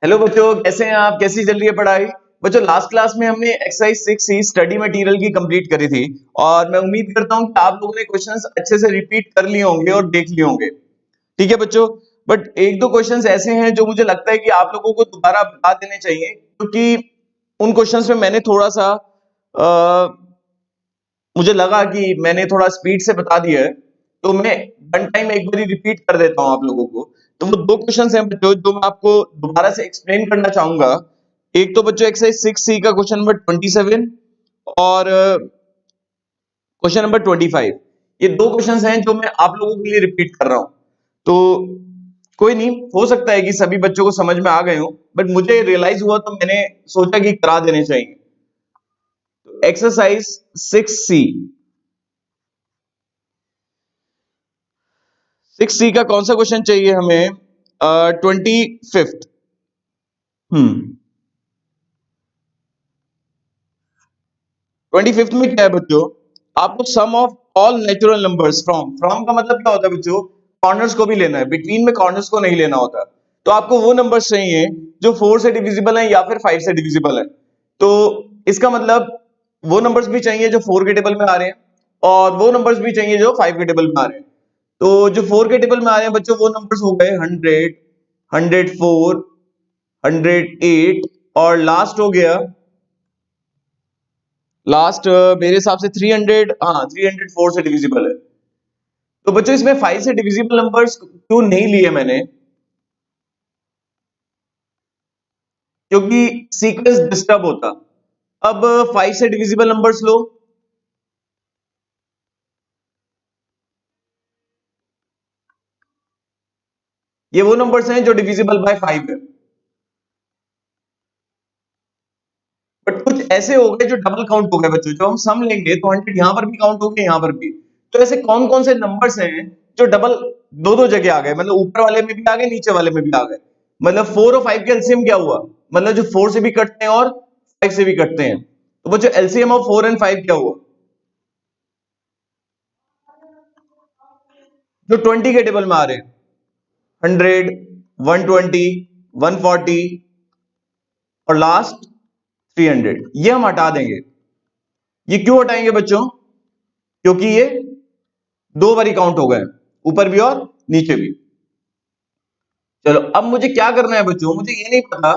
Hello बच्चों, कैसे हैं आप? कैसी चल रही है पढ़ाई? बच्चों, लास्ट क्लास में हमने एक्सरसाइज 6 ही स्टडी मटेरियल की कंप्लीट करी थी और मैं उम्मीद करता हूं कि आप लोगों ने क्वेश्चंस अच्छे से रिपीट कर लिए होंगे और देख लिए होंगे। ठीक है बच्चों, बट एक दो क्वेश्चंस ऐसे हैं जो मुझे लगता है कि आप लोगों को दोबारा बता देने चाहिए, क्योंकि उन क्वेश्चंस में मैंने थोड़ा सा मुझे लगा कि मैंने थोड़ा स्पीड से बता दिया है, तो मैं वन टाइम एक बार रिपीट कर देता हूं आप लोगों को। तो वो दो क्वेश्चंस हैं बच्चों जो मैं आपको दोबारा से एक्सप्लेन करना चाहूंगा। एक तो बच्चों एक्सरसाइज 6 सी का क्वेश्चन नंबर 27 और क्वेश्चन नंबर 25। ये दो क्वेश्चंस हैं जो मैं आप लोगों के लिए रिपीट कर रहा हूं। तो कोई नहीं, हो सकता है कि सभी बच्चों को समझ में आ गए हो, बट मुझे रियलाइज हुआ तो मैंने सोचा कि करा देने चाहिए। तो एक्सरसाइज 6 सी, 6 सी का कौन सा क्वेश्चन चाहिए हमें? 25th। 25th में क्या है बच्चों? आपको sum of all natural numbers from का मतलब क्या होता है बच्चों? कॉर्नर्स को भी लेना है, बिटवीन में कॉर्नर्स को नहीं लेना होता। तो आपको वो नंबर्स चाहिए जो 4 से डिविजिबल है या फिर 5 से डिविजिबल है। तो इसका मतलब वो नंबर्स भी चाहिए जो 4 के टेबल में आ रहे हैं, और वो नंबर्स भी चाहिए जो 5 के टेबल में आ रहे हैं। तो जो 4 के टेबल में आ रहे हैं बच्चों, वो नंबर्स हो गए 100, 104, 108, और लास्ट हो गया, लास्ट मेरे हिसाब से 300। हाँ, 304 से डिविजिबल है। तो बच्चों, इसमें 5 से डिविजिबल नंबर्स क्यों नहीं लिए मैंने? क्योंकि सीक्वेंस डिस्टर्ब होता। अब 5 से डिविजिबल नंबर्स लो, ये वो नंबर्स हैं जो डिविजिबल बाय 5 है। बट कुछ ऐसे हो गए जो डबल काउंट हो गए बच्चों। जो हम सम लेंगे तो 100 यहां पर भी काउंट हो गए, यहां पर भी। तो ऐसे कौन कौन से नंबर्स हैं जो डबल दो दो जगह आ गए? मतलब ऊपर वाले में भी आ गए, नीचे वाले में भी आ गए। मतलब 4 और 5 के एलसीएम क्या हुआ? मतलब जो 4 से भी कटते हैं और 5 से भी कटते हैं। तो बच्चों, एलसीएम ऑफ 4 एंड 5 क्या हुआ? जो 20 के टेबल में आ रहे हैं, 100, 120, 140 और लास्ट 300, ये हम हटा देंगे। ये क्यों हटाएंगे बच्चों? क्योंकि ये दो बारी काउंट हो गए, ऊपर भी और नीचे भी। चलो, अब मुझे क्या करना है बच्चों? मुझे ये नहीं पता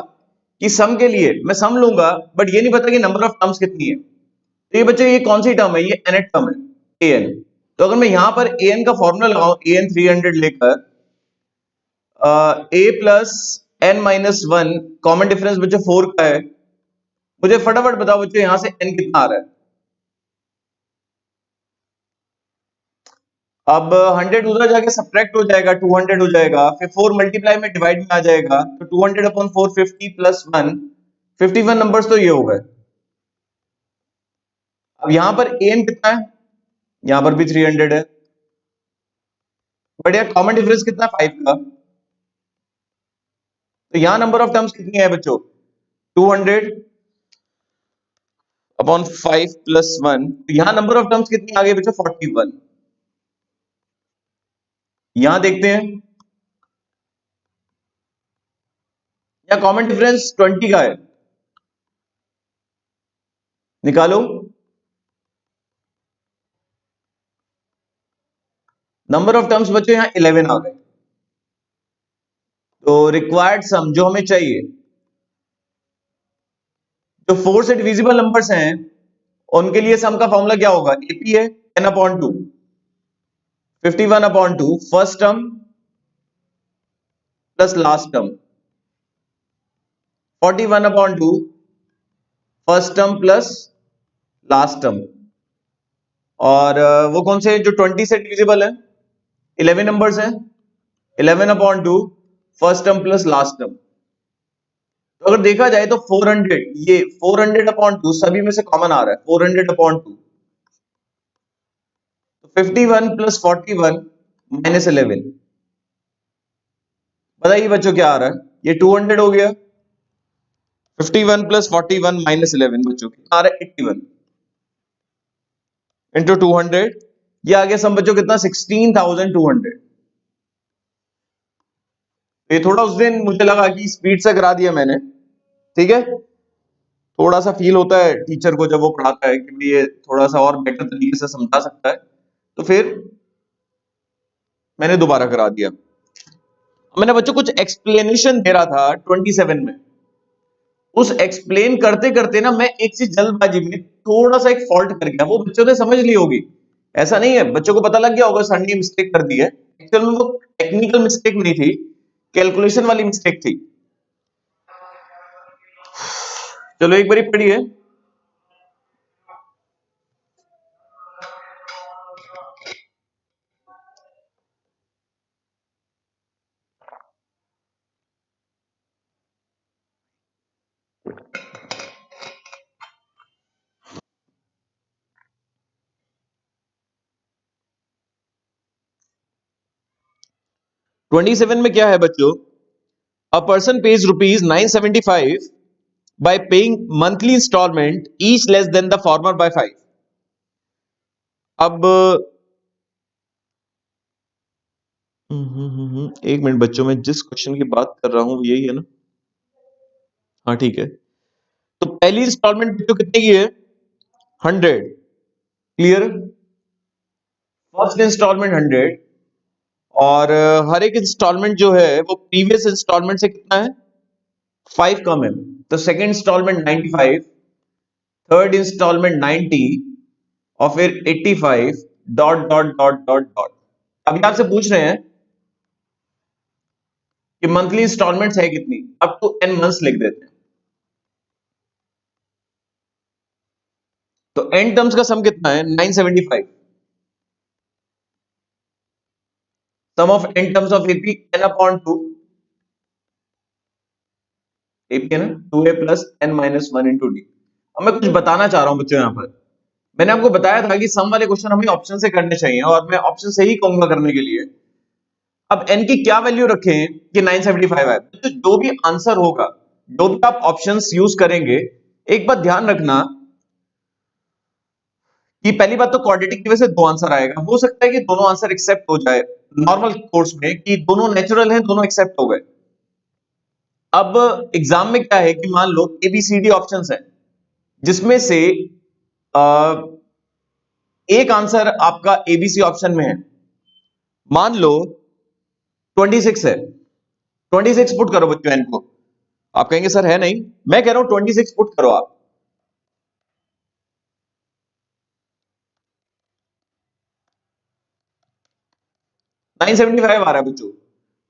कि सम के लिए मैं सम लूंगा, बट ये नहीं पता कि नंबर ऑफ टर्म्स कितनी है। तो ये बच्चों, ये कौन सी टर्म है? ये nth टर्म है, an। तो अगर मैं यहां पर an का फॉर्मूला लगाऊं, an 300 लेकर, a plus n minus one, common difference बच्चों 4 का है। मुझे फटाफट बताओ बच्चों, यहां से n कितना आ रहा है? अब 100 उधर जाके सब्ट्रैक्ट हो जाएगा, 200 हो जाएगा, फिर 4 मल्टीप्लाई में डिवाइड में आ जाएगा, तो 200 अपॉन 4, 50 प्लस 1, 51 नंबर्स तो ये हो गए। अब यहां पर an कितना है? यहां पर भी 300 है। बट यार, कॉमन डिफरेंस कितना है? 5 का। तो यहां नंबर ऑफ टर्म्स कितनी है बच्चों? 200 अपॉन 5 प्लस 1। तो यहां नंबर ऑफ टर्म्स कितनी आ गई बच्चों? 41। यहां देखते हैं, यहां कॉमन डिफरेंस 20 का है, निकालो। नंबर ऑफ टर्म्स बच्चों यहां 11 आ गए। तो रिक्वायर्ड सम जो हमें चाहिए, जो 4 से डिविजिबल नंबर्स हैं, उनके लिए सम का फॉर्मूला क्या होगा? एपी है 10 upon 2, 51 upon 2, first term plus last term, 41 upon 2, first term plus last term. और वो कौन से जो 20 से डिविजिबल है? 11 नंबर्स हैं, 11 upon 2, first term plus last term. तो अगर देखा जाए तो 400, ये 400 अपॉन 2 सभी में से कॉमन आ रहा है, 400 अपॉन 2। तो 51 प्लस 41 माइनस 11, बताइए बच्चों क्या आ रहा है? ये 200 हो गया। 51 प्लस 41 माइनस 11 बच्चों कितना आ रहा है? 81 इंटू 200। ये आ गया सम बच्चों कितना? 16,200। तो ये थोड़ा उस दिन मुझे लगा कि स्पीड से करा दिया मैंने, ठीक है। थोड़ा सा फील होता है टीचर को जब वो पढ़ाता है कि भाई ये थोड़ा सा और बेटर तरीके से समझा सकता है, तो फिर मैंने दोबारा करा दिया। मैंने बच्चों कुछ एक्सप्लेनेशन दे रहा था 27 में, उस एक्सप्लेन करते करते ना मैं एक चीज जल्दबाजी में थोड़ा सा एक फॉल्ट कर गया, वो बच्चों ने समझ ली होगी, ऐसा नहीं है, बच्चों को पता लग गया होगा सर ने मिस्टेक कर दी है। एक्चुअल में वो टेक्निकल मिस्टेक नहीं थी, कैलकुलेशन वाली मिस्टेक थी। चलो एक बारी पढ़िए। 27 में क्या है बच्चों, a person page ₹975 by paying monthly installment each less than the former by 5। अब एक मिनट बच्चों, मैं जिस क्वेश्चन की बात कर रहा हूं यही है ना? हाँ ठीक है। तो पहली इंस्टॉलमेंट बच्चों कितने की है? 100। क्लियर? फर्स्ट इंस्टॉलमेंट 100, और हर एक इंस्टॉलमेंट जो है वो प्रीवियस इंस्टॉलमेंट से कितना है? 5 कम है। तो सेकंड इंस्टॉलमेंट 95, थर्ड इंस्टॉलमेंट 90, और फिर 85 dot dot dot dot dot. अभी आपसे पूछ रहे हैं कि मंथली इंस्टॉलमेंट्स है कितनी, अप टू n मंथ्स लिख देते हैं। तो n टर्म्स का सम कितना है? 975। Sum of n terms of AP n upon 2, AP है ना, 2a plus n minus 1 into D. अब मैं कुछ बताना चाह रहा हूं बच्चों, यहां पर मैंने आपको बताया था कि सम वाले क्वेश्चन हमें ऑप्शन से करने चाहिए, और मैं ऑप्शन से ही कहूंगा करने के लिए। अब n की क्या वैल्यू रखें कि 975 है? तो जो भी आंसर होगा, जो भी आप ऑप्शंस यूज करेंगे, एक बात ध्यान रखना कि पहली बात तो क्वाड्रेटिक की वजह से दो आंसर आएगा, हो सकता है कि दोनों आंसर एक्सेप्ट हो जाए नॉर्मल कोर्स में, कि दोनों नेचुरल हैं, दोनों एक्सेप्ट हो गए। अब एग्जाम में क्या है कि मान लो एबीसीडी ऑप्शंस है, जिसमें से आ, एक आंसर आपका एबीसी ऑप्शन में है, मान लो 26 है। 26 पुट करो बच्चों एन को। आप कहेंगे सर है नहीं, मैं कह रहा हूं 26 पुट करो आप। 975 आ रहा है बच्चों,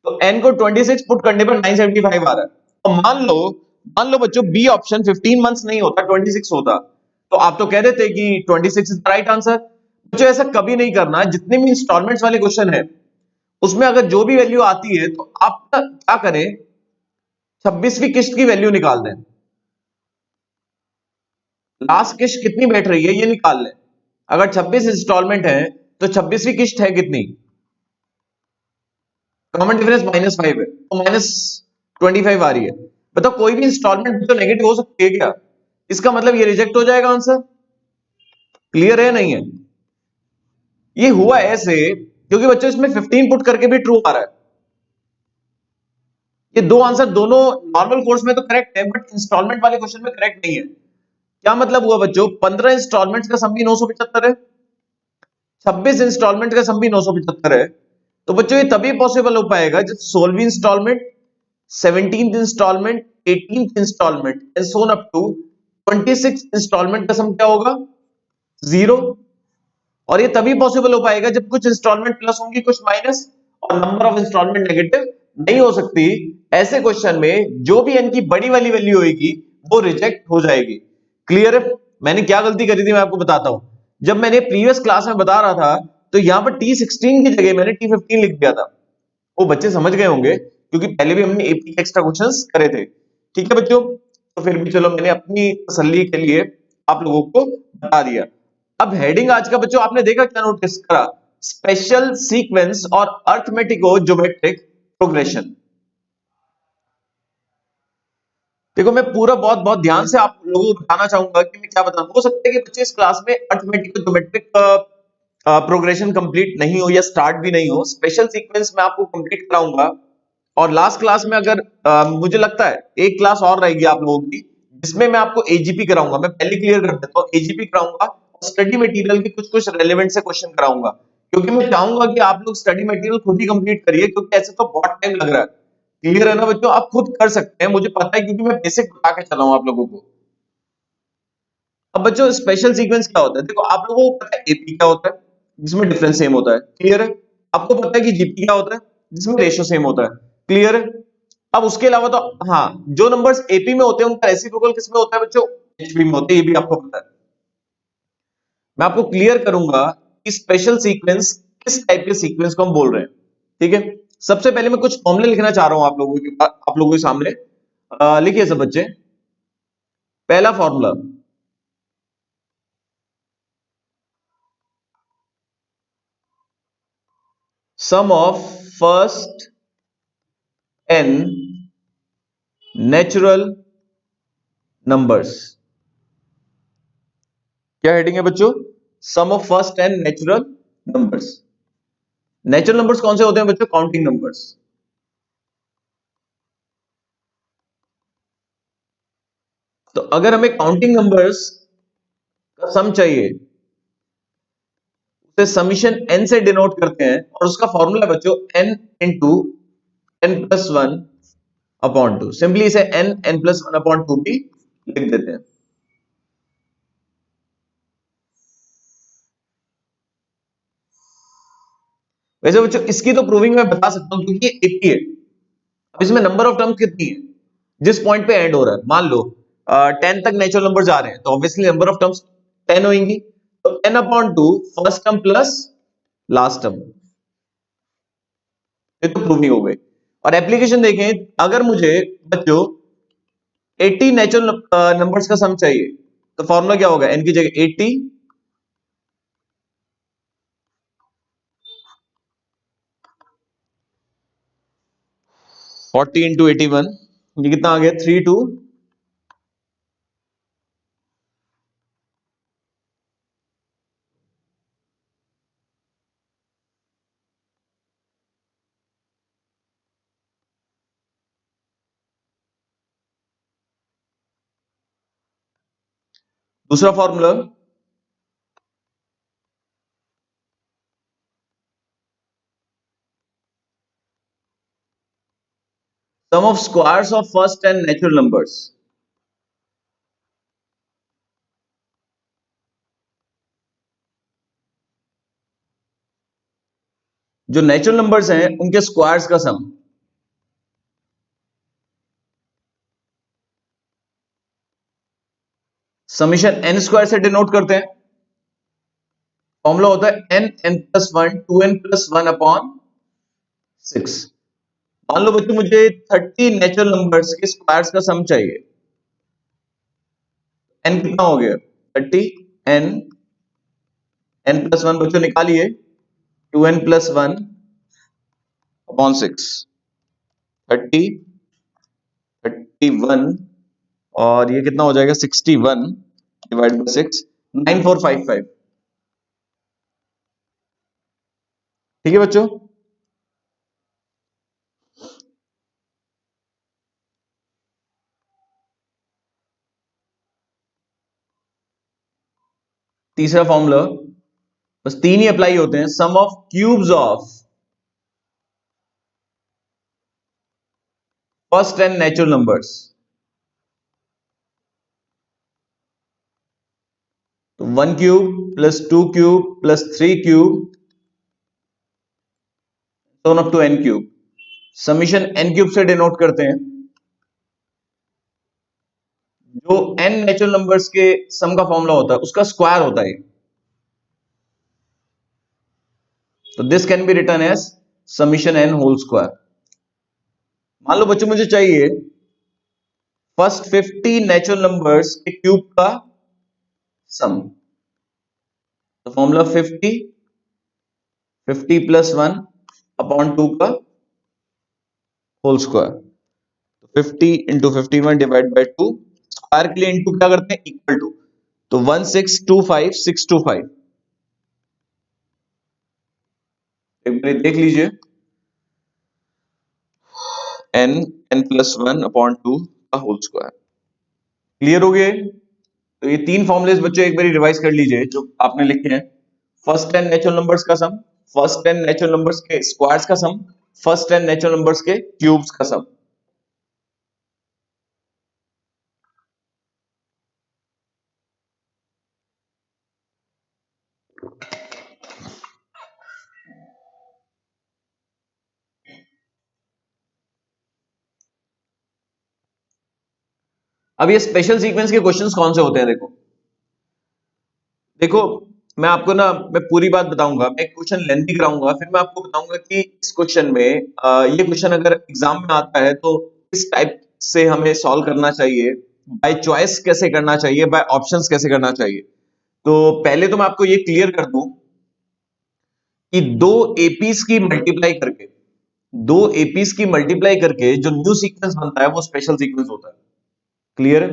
तो n को 26 पुट करने पर 975 आ रहा है। और मान लो बच्चों बी ऑप्शन 15 मंथ्स नहीं होता, 26 होता, तो आप तो कह देते कि 26 इज द राइट आंसर। बच्चों ऐसा कभी नहीं करना, जितने भी इंस्टॉलमेंट्स वाले क्वेश्चन है उसमें अगर जो भी वैल्यू आती है तो आप क्या करें, 26वीं किस्त की वैल्यू निकाल दें, लास्ट किस्त कितनी बैठ रही है ये निकाल लें। अगर 26 इंस्टॉलमेंट है तो 26वीं किस्त है कितनी? कॉमन डिफरेंस -5 है, तो -25 आ रही है। बताओ कोई भी इंस्टॉलमेंट तो नेगेटिव हो सकती है क्या? इसका मतलब ये रिजेक्ट हो जाएगा आंसर। क्लियर है नहीं है? ये हुआ ऐसे क्योंकि बच्चों इसमें 15 पुट करके भी ट्रू आ रहा है। ये दो आंसर दोनों नॉर्मल कोर्स में तो करेक्ट है, बट इंस्टॉलमेंट वाले क्वेश्चन में करेक्ट नहीं है। क्या मतलब हुआ बच्चों? 15 इंस्टॉलमेंट का सम भी 975 है, 26 इंस्टॉलमेंट का सम भी 975 है। तो बच्चों ये तभी पॉसिबल हो पाएगा जब 16वीं installment, 17th installment, 18th installment and so on up to 26 installment का सम क्या होगा? 0। और ये तभी पॉसिबल हो पाएगा जब कुछ इंस्टॉलमेंट प्लस होंगी, कुछ माइनस, और नंबर ऑफ इंस्टॉलमेंट नेगेटिव नहीं हो सकती। ऐसे क्वेश्चन में जो भी n की बड़ी वाली वैल्यू होगी वो रिजेक्ट हो जाएगी। क्लियर है? मैंने क्या गलती करी थी मैं आपको बताता हूं। जब मैंने प्रीवियस क्लास में बता रहा था तो यहां पर T16 की जगह मैंने T15 लिख दिया था। वो बच्चे समझ गए होंगे क्योंकि पहले भी हमने एपी के एक्स्ट्रा क्वेश्चंस करे थे। ठीक है बच्चों, तो फिर भी चलो मैंने अपनी तसल्ली के लिए आप लोगों को बता दिया। अब हेडिंग आज का बच्चों आपने देखा क्या नोटिस करा? स्पेशल सीक्वेंस और अर्थमेटिको ज्योमेट्रिक प्रोग्रेशन। देखो मैं पूरा बहुत बहुत ध्यान से आप लोगों को बताना चाहूंगा कि मैं क्या बताऊं। हो सकता है कि बच्चे इस क्लास में अर्थमेटिको ज्योमेट्रिक प्रोग्रेशन कंप्लीट नहीं हो या स्टार्ट भी नहीं हो। स्पेशल सीक्वेंस मैं आपको कंप्लीट कराऊंगा और लास्ट क्लास में अगर मुझे लगता है एक क्लास और रहेगी आप लोगों की, जिसमें मैं आपको एजीपी कराऊंगा। मैं पहले क्लियर कर देता हूँ, एजीपी कराऊंगा और स्टडी मटेरियल के कुछ कुछ रेलेवेंट से क्वेश्चन कराऊंगा, क्योंकि मैं चाहूंगा कि आप लोग स्टडी मटेरियल खुद ही कंप्लीट करिए, क्योंकि ऐसे तो बहुत टाइम लग रहा है। क्लियर है ना बच्चों? आप खुद कर सकते हैं, मुझे पता है, क्योंकि मैं बेसिक बता के चला हूं आप लोगों को। अब बच्चों स्पेशल सीक्वेंस क्या होता है? देखो आप लोगों को पता है एपी क्या होता है, जिसमें डिफरेंस सेम होता है। क्लियर है? आपको पता है कि जीपी क्या होता है, जिसमें रेशियो सेम होता है। क्लियर है? अब उसके अलावा तो हाँ, जो नंबर्स एपी में होते हैं उनका रेसिप्रोकल किसमें होता है बच्चों? एचपी में होते हैं, ये भी आपको पता है। मैं आपको क्लियर करूंगा कि स्पेशल सीक्वेंस किस टाइप के सीक्वेंस को हम बोल रहे हैं। ठीक है, सबसे पहले मैं कुछ फॉर्मूले लिखना चाह रहा हूं आप लोगों के सामने। लिखिए सब बच्चे। पहला formula, sum of first n natural numbers. क्या हेडिंग है बच्चों? Sum of first n natural numbers. Natural numbers कौन से होते हैं बच्चों? Counting numbers. तो अगर हमें काउंटिंग नंबर्स का सम चाहिए, उसे समीशन एन से डिनोट करते हैं, और उसका फॉर्मूला बच्चों n into n plus one upon two. Simply इसे n n plus one upon two भी लिख देते हैं। वैसे बच्चों इसकी तो प्रूविंग मैं बता सकता हूं, क्योंकि ये 80 है। अब इसमें नंबर ऑफ टर्म्स कितनी है, जिस पॉइंट पे एंड हो रहा है, मान लो 10 तक नेचुरल नंबर्स आ रहे हैं, तो ऑब्वियसली नंबर ऑफ टर्म्स 10 होंगी। तो n upon two first term plus last term, ये तो प्रूविंग हो गई। और एप्लीकेशन देखें, अगर मुझे बच्चों 80 नेचुरल नंबर्स का सम चाहिए, तो फॉर्मूला क्या होगा? एन की जगह 80 40 इंटू 81, ये कितना आ गया? 3 2। दूसरा formula, sum of squares of first and natural numbers. जो नेचुरल नंबर्स हैं उनके स्क्वायर्स का सम। समीशन एन स्क्वायर से डिनोट करते हैं। फॉर्मूला होता है n n plus one two n plus one upon 6। मान लो बच्चों मुझे 30 नेचुरल नंबर्स के स्क्वायर्स का सम चाहिए। एन कितना हो गया? 30। एन एन प्लस वन बच्चों निकालिए, 2n प्लस वन अपॉन 6। 30 31, और ये कितना हो जाएगा? 61 डिवाइड बाई 6, 9455। ठीक है बच्चों? तीसरा फॉर्मूला, बस तीन ही अप्लाई होते हैं। Sum of cubes of first and natural numbers. तो 1 cube plus 2 cube plus 3 cube, so on up to n cube. Summation n cube से डिनोट करते हैं। जो n नेचुरल नंबर्स के सम का फॉर्मूला होता है उसका स्क्वायर होता है। तो this can be written as summation n whole square. मान लो बच्चों मुझे चाहिए फर्स्ट 50 नेचुरल नंबर्स के क्यूब का सम। तो formula 50 50 plus one upon two का होल स्क्वायर। तो 50 into 51 divide by two. Square के लिए इंटू क्या करते हैं? Equal to. तो 1625625। एक बार देख लीजिए। N n plus one upon two का होल स्क्वायर। क्लियर हो गया? तो ये तीन फॉर्मुलेस बच्चों एक बार रिवाइज कर लीजिए जो आपने लिखे हैं। फर्स्ट 10 नेचुरल नंबर्स का सम, फर्स्ट 10 नेचुरल नंबर्स के स्क्वायर्स का सम, फर्स्ट 10 नेचुरल नंबर्स के क्यूब्स का सम। अब ये स्पेशल सीक्वेंस के क्वेश्चंस कौन से होते हैं? देखो देखो मैं आपको ना मैं पूरी बात बताऊंगा, मैं क्वेश्चन लेंथी कराऊंगा, फिर मैं आपको बताऊंगा कि इस क्वेश्चन में ये क्वेश्चन अगर एग्जाम में आता है तो किस टाइप से हमें सॉल्व करना चाहिए, बाय चॉइस कैसे करना चाहिए, बाय ऑप्शंस कैसे करना चाहिए। तो पहले तो मैं आपको ये क्लियर कर दूं कि दो एपीस की मल्टीप्लाई करके, दो एपीस की मल्टीप्लाई करके जो न्यू सीक्वेंस बनता है वो स्पेशल सीक्वेंस होता है। क्लियर है?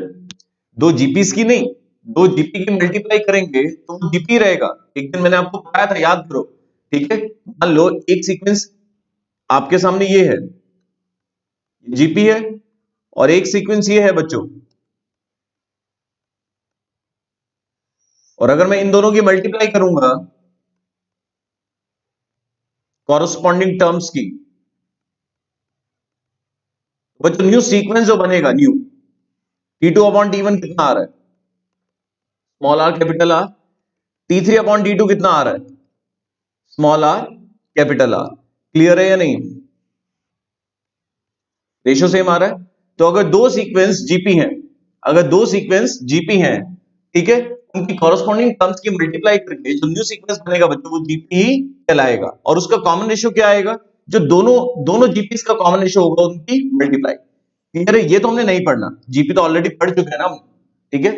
दो जीपीस की नहीं, दो जीपी की मल्टीप्लाई करेंगे तो वो जीपी रहेगा। एक दिन मैंने आपको बताया था, याद करो। ठीक है, मान लो एक सीक्वेंस आपके सामने ये है, जीपी है, और एक सीक्वेंस ये है बच्चों, और अगर मैं इन दोनों की मल्टीप्लाई करूंगा कॉरस्पॉन्डिंग टर्म्स की, बच्चों न्यू सीक्वेंस जो बनेगा, new T two upon T one कितना आ रहा है? Small r capital r. T three upon T two कितना आ रहा है? Small r capital r. Clear है या नहीं? रेशियो सेम आ रहा है। तो अगर दो सीक्वेंस जीपी हैं, अगर दो सीक्वेंस जीपी हैं, ठीक है, उनकी कॉरस्पॉन्डिंग टर्म्स की मल्टीप्लाई करके जो न्यू सीक्वेंस बनेगा बच्चों वो जीपी ही कहलाएगा। और उसका कॉमन रेशियो क्या आएगा? जो दोनों दोनों जीपीस का कॉमन रेशियो होगा उनकी मल्टीप्लाई। क्लियर है? ये तो हमने नहीं पढ़ना, जीपी तो ऑलरेडी पढ़ चुके हैं ना हम। ठीक है,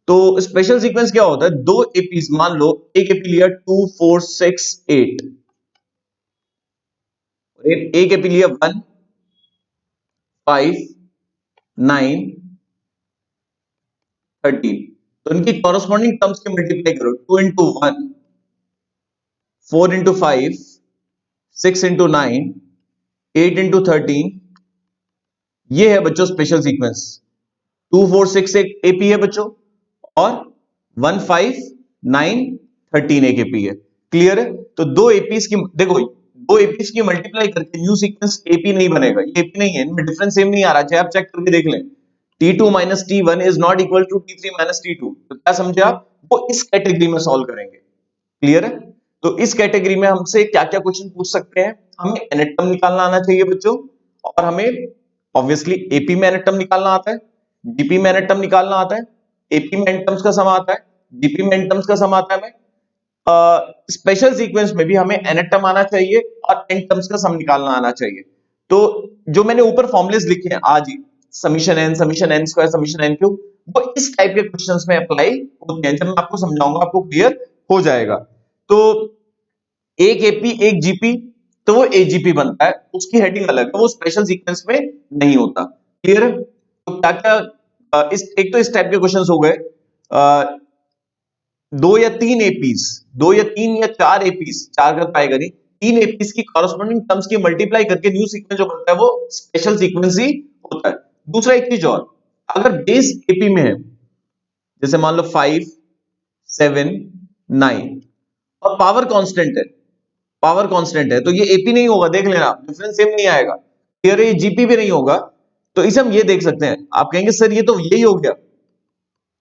तो स्पेशल सीक्वेंस क्या होता है? दो एपीस, मान लो एक एपी लिया 2 4 6 8, एक एपी लिया 1 5 9 13, तो इनकी कॉरस्पॉन्डिंग टर्म्स की मल्टीप्लाई करो। 2 इंटू 1 4 इंटू 5 6 इंटू 9 8 इंटू 13, ये है बच्चों स्पेशल सीक्वेंस। 2 4 6 एक एपी है बच्चों, और 1 5 9 13 एक एपी है। क्लियर है? तो दो एपीस की देखो, दो एपीस की मल्टीप्लाई करके न्यू सीक्वेंस एपी नहीं बनेगा, ये एपी नहीं है, इनमें डिफरेंस सेम नहीं आ रहा, चाहे आप चेक करके देख लें। T2 minus T1 is not equal to T3 minus T2। तो क्या समझे आप? वो इस कैटेगरी में सॉल्व करेंगे। क्लियर है? तो इस कैटेगरी में हमसे क्या क्या क्वेश्चन पूछ सकते हैं? हमें एनेटम निकालना आना चाहिए बच्चों, और हमें ऑब्वियसली एपी में एनेटम निकालना आता है, डीपी में एनेटम निकालना आता है, एपी में एनेटम्स का सम आता है, डीपी में एनेटम्स का सम आता है। हमें स्पेशल सीक्वेंस में भी हमें एनेटम आना चाहिए और एनेटम्स का सम निकालना आना चाहिए। तो जो मैंने ऊपर फॉर्मुलेस लिखे हैं आज ही, summation n square, summation n cube, वो इस टाइप के क्वेश्चंस में अप्लाई होते हैं। जब मैं आपको समझाऊंगा आपको क्लियर हो जाएगा। तो एक एपी एक जीपी, तो वो एजीपी बनता है, उसकी हेडिंग अलग है, वो स्पेशल सीक्वेंस में नहीं होता। क्लियर है? तो क्या क्या इस एक तो इस टाइप के क्वेश्चंस हो गए। दो या तीन एपीस, दो या तीन या चार एपीस, चार कर पाएगा नहीं, तीन एपीस की कॉरस्पॉन्डिंग टर्म्स की मल्टीप्लाई करके न्यू सीक्वेंस जो बनता है वो स्पेशल सीक्वेंस ही होता है। दूसरा एक चीज और, अगर बेस एपी में है, जैसे मान लो 5 7 9, और पावर कांस्टेंट है, पावर कांस्टेंट है, तो ये एपी नहीं होगा, देख लेना डिफरेंस सेम नहीं आएगा। क्लियर है? ये जीपी भी नहीं होगा। तो इसे हम ये देख सकते हैं, आप कहेंगे सर ये तो यही हो गया,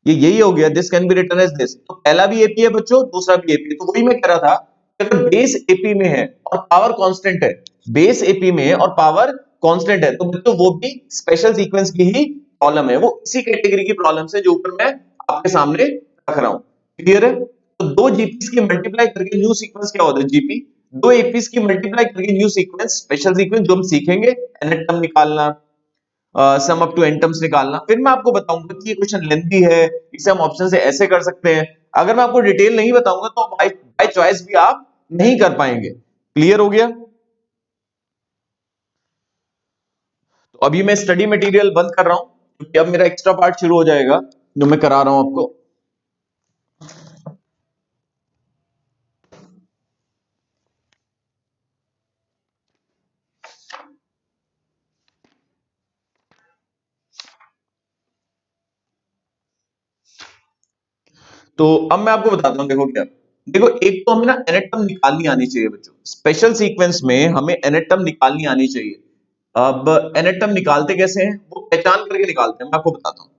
ये यही हो गया, this can be written as this. तो पहला भी एपी है बच्चों, दूसरा भी एपी है। तो वही मैं कह रहा था कि अगर बेस एपी में है और पावर कांस्टेंट है, बेस एपी में है और पावर कांस्टेंट है, तो बच्चों वो भी स्पेशल सीक्वेंस की ही प्रॉब्लम है, वो इसी कैटेगरी की प्रॉब्लम से जो ऊपर मैं आपके सामने रख रहा हूं। क्लियर है? तो दो जीपीस की मल्टीप्लाई करके न्यू सीक्वेंस क्या होता है? जीपी। दो एपीस की मल्टीप्लाई करके न्यू सीक्वेंस स्पेशल सीक्वेंस, जो हम सीखेंगे एनेटम निकालना, सम अप टू एंटम्स निकालना। फिर मैं आपको बताऊंगा कि ये क्वेश्चन लेंथी है, इसे हम ऑप्शन से ऐसे कर सकते हैं। अगर मैं आपको डिटेल नहीं बताऊंगा तो बाय बाय चॉइस भी आप नहीं कर पाएंगे। क्लियर हो गया? तो अभी मैं स्टडी मटेरियल बंद कर रहा हूं, क्योंकि अब मेरा एक्स्ट्रा पार्ट शुरू हो जाएगा जो मैं करा रहा हूं आपको। तो अब मैं आपको बताता हूं, देखो क्या, देखो एक तो हमें ना nth टर्म निकालनी आनी चाहिए बच्चों, स्पेशल सीक्वेंस में हमें nth टर्म निकालनी आनी चाहिए। अब nth टर्म निकालते कैसे हैं, वो पहचान करके निकालते हैं, मैं आपको बताता हूं।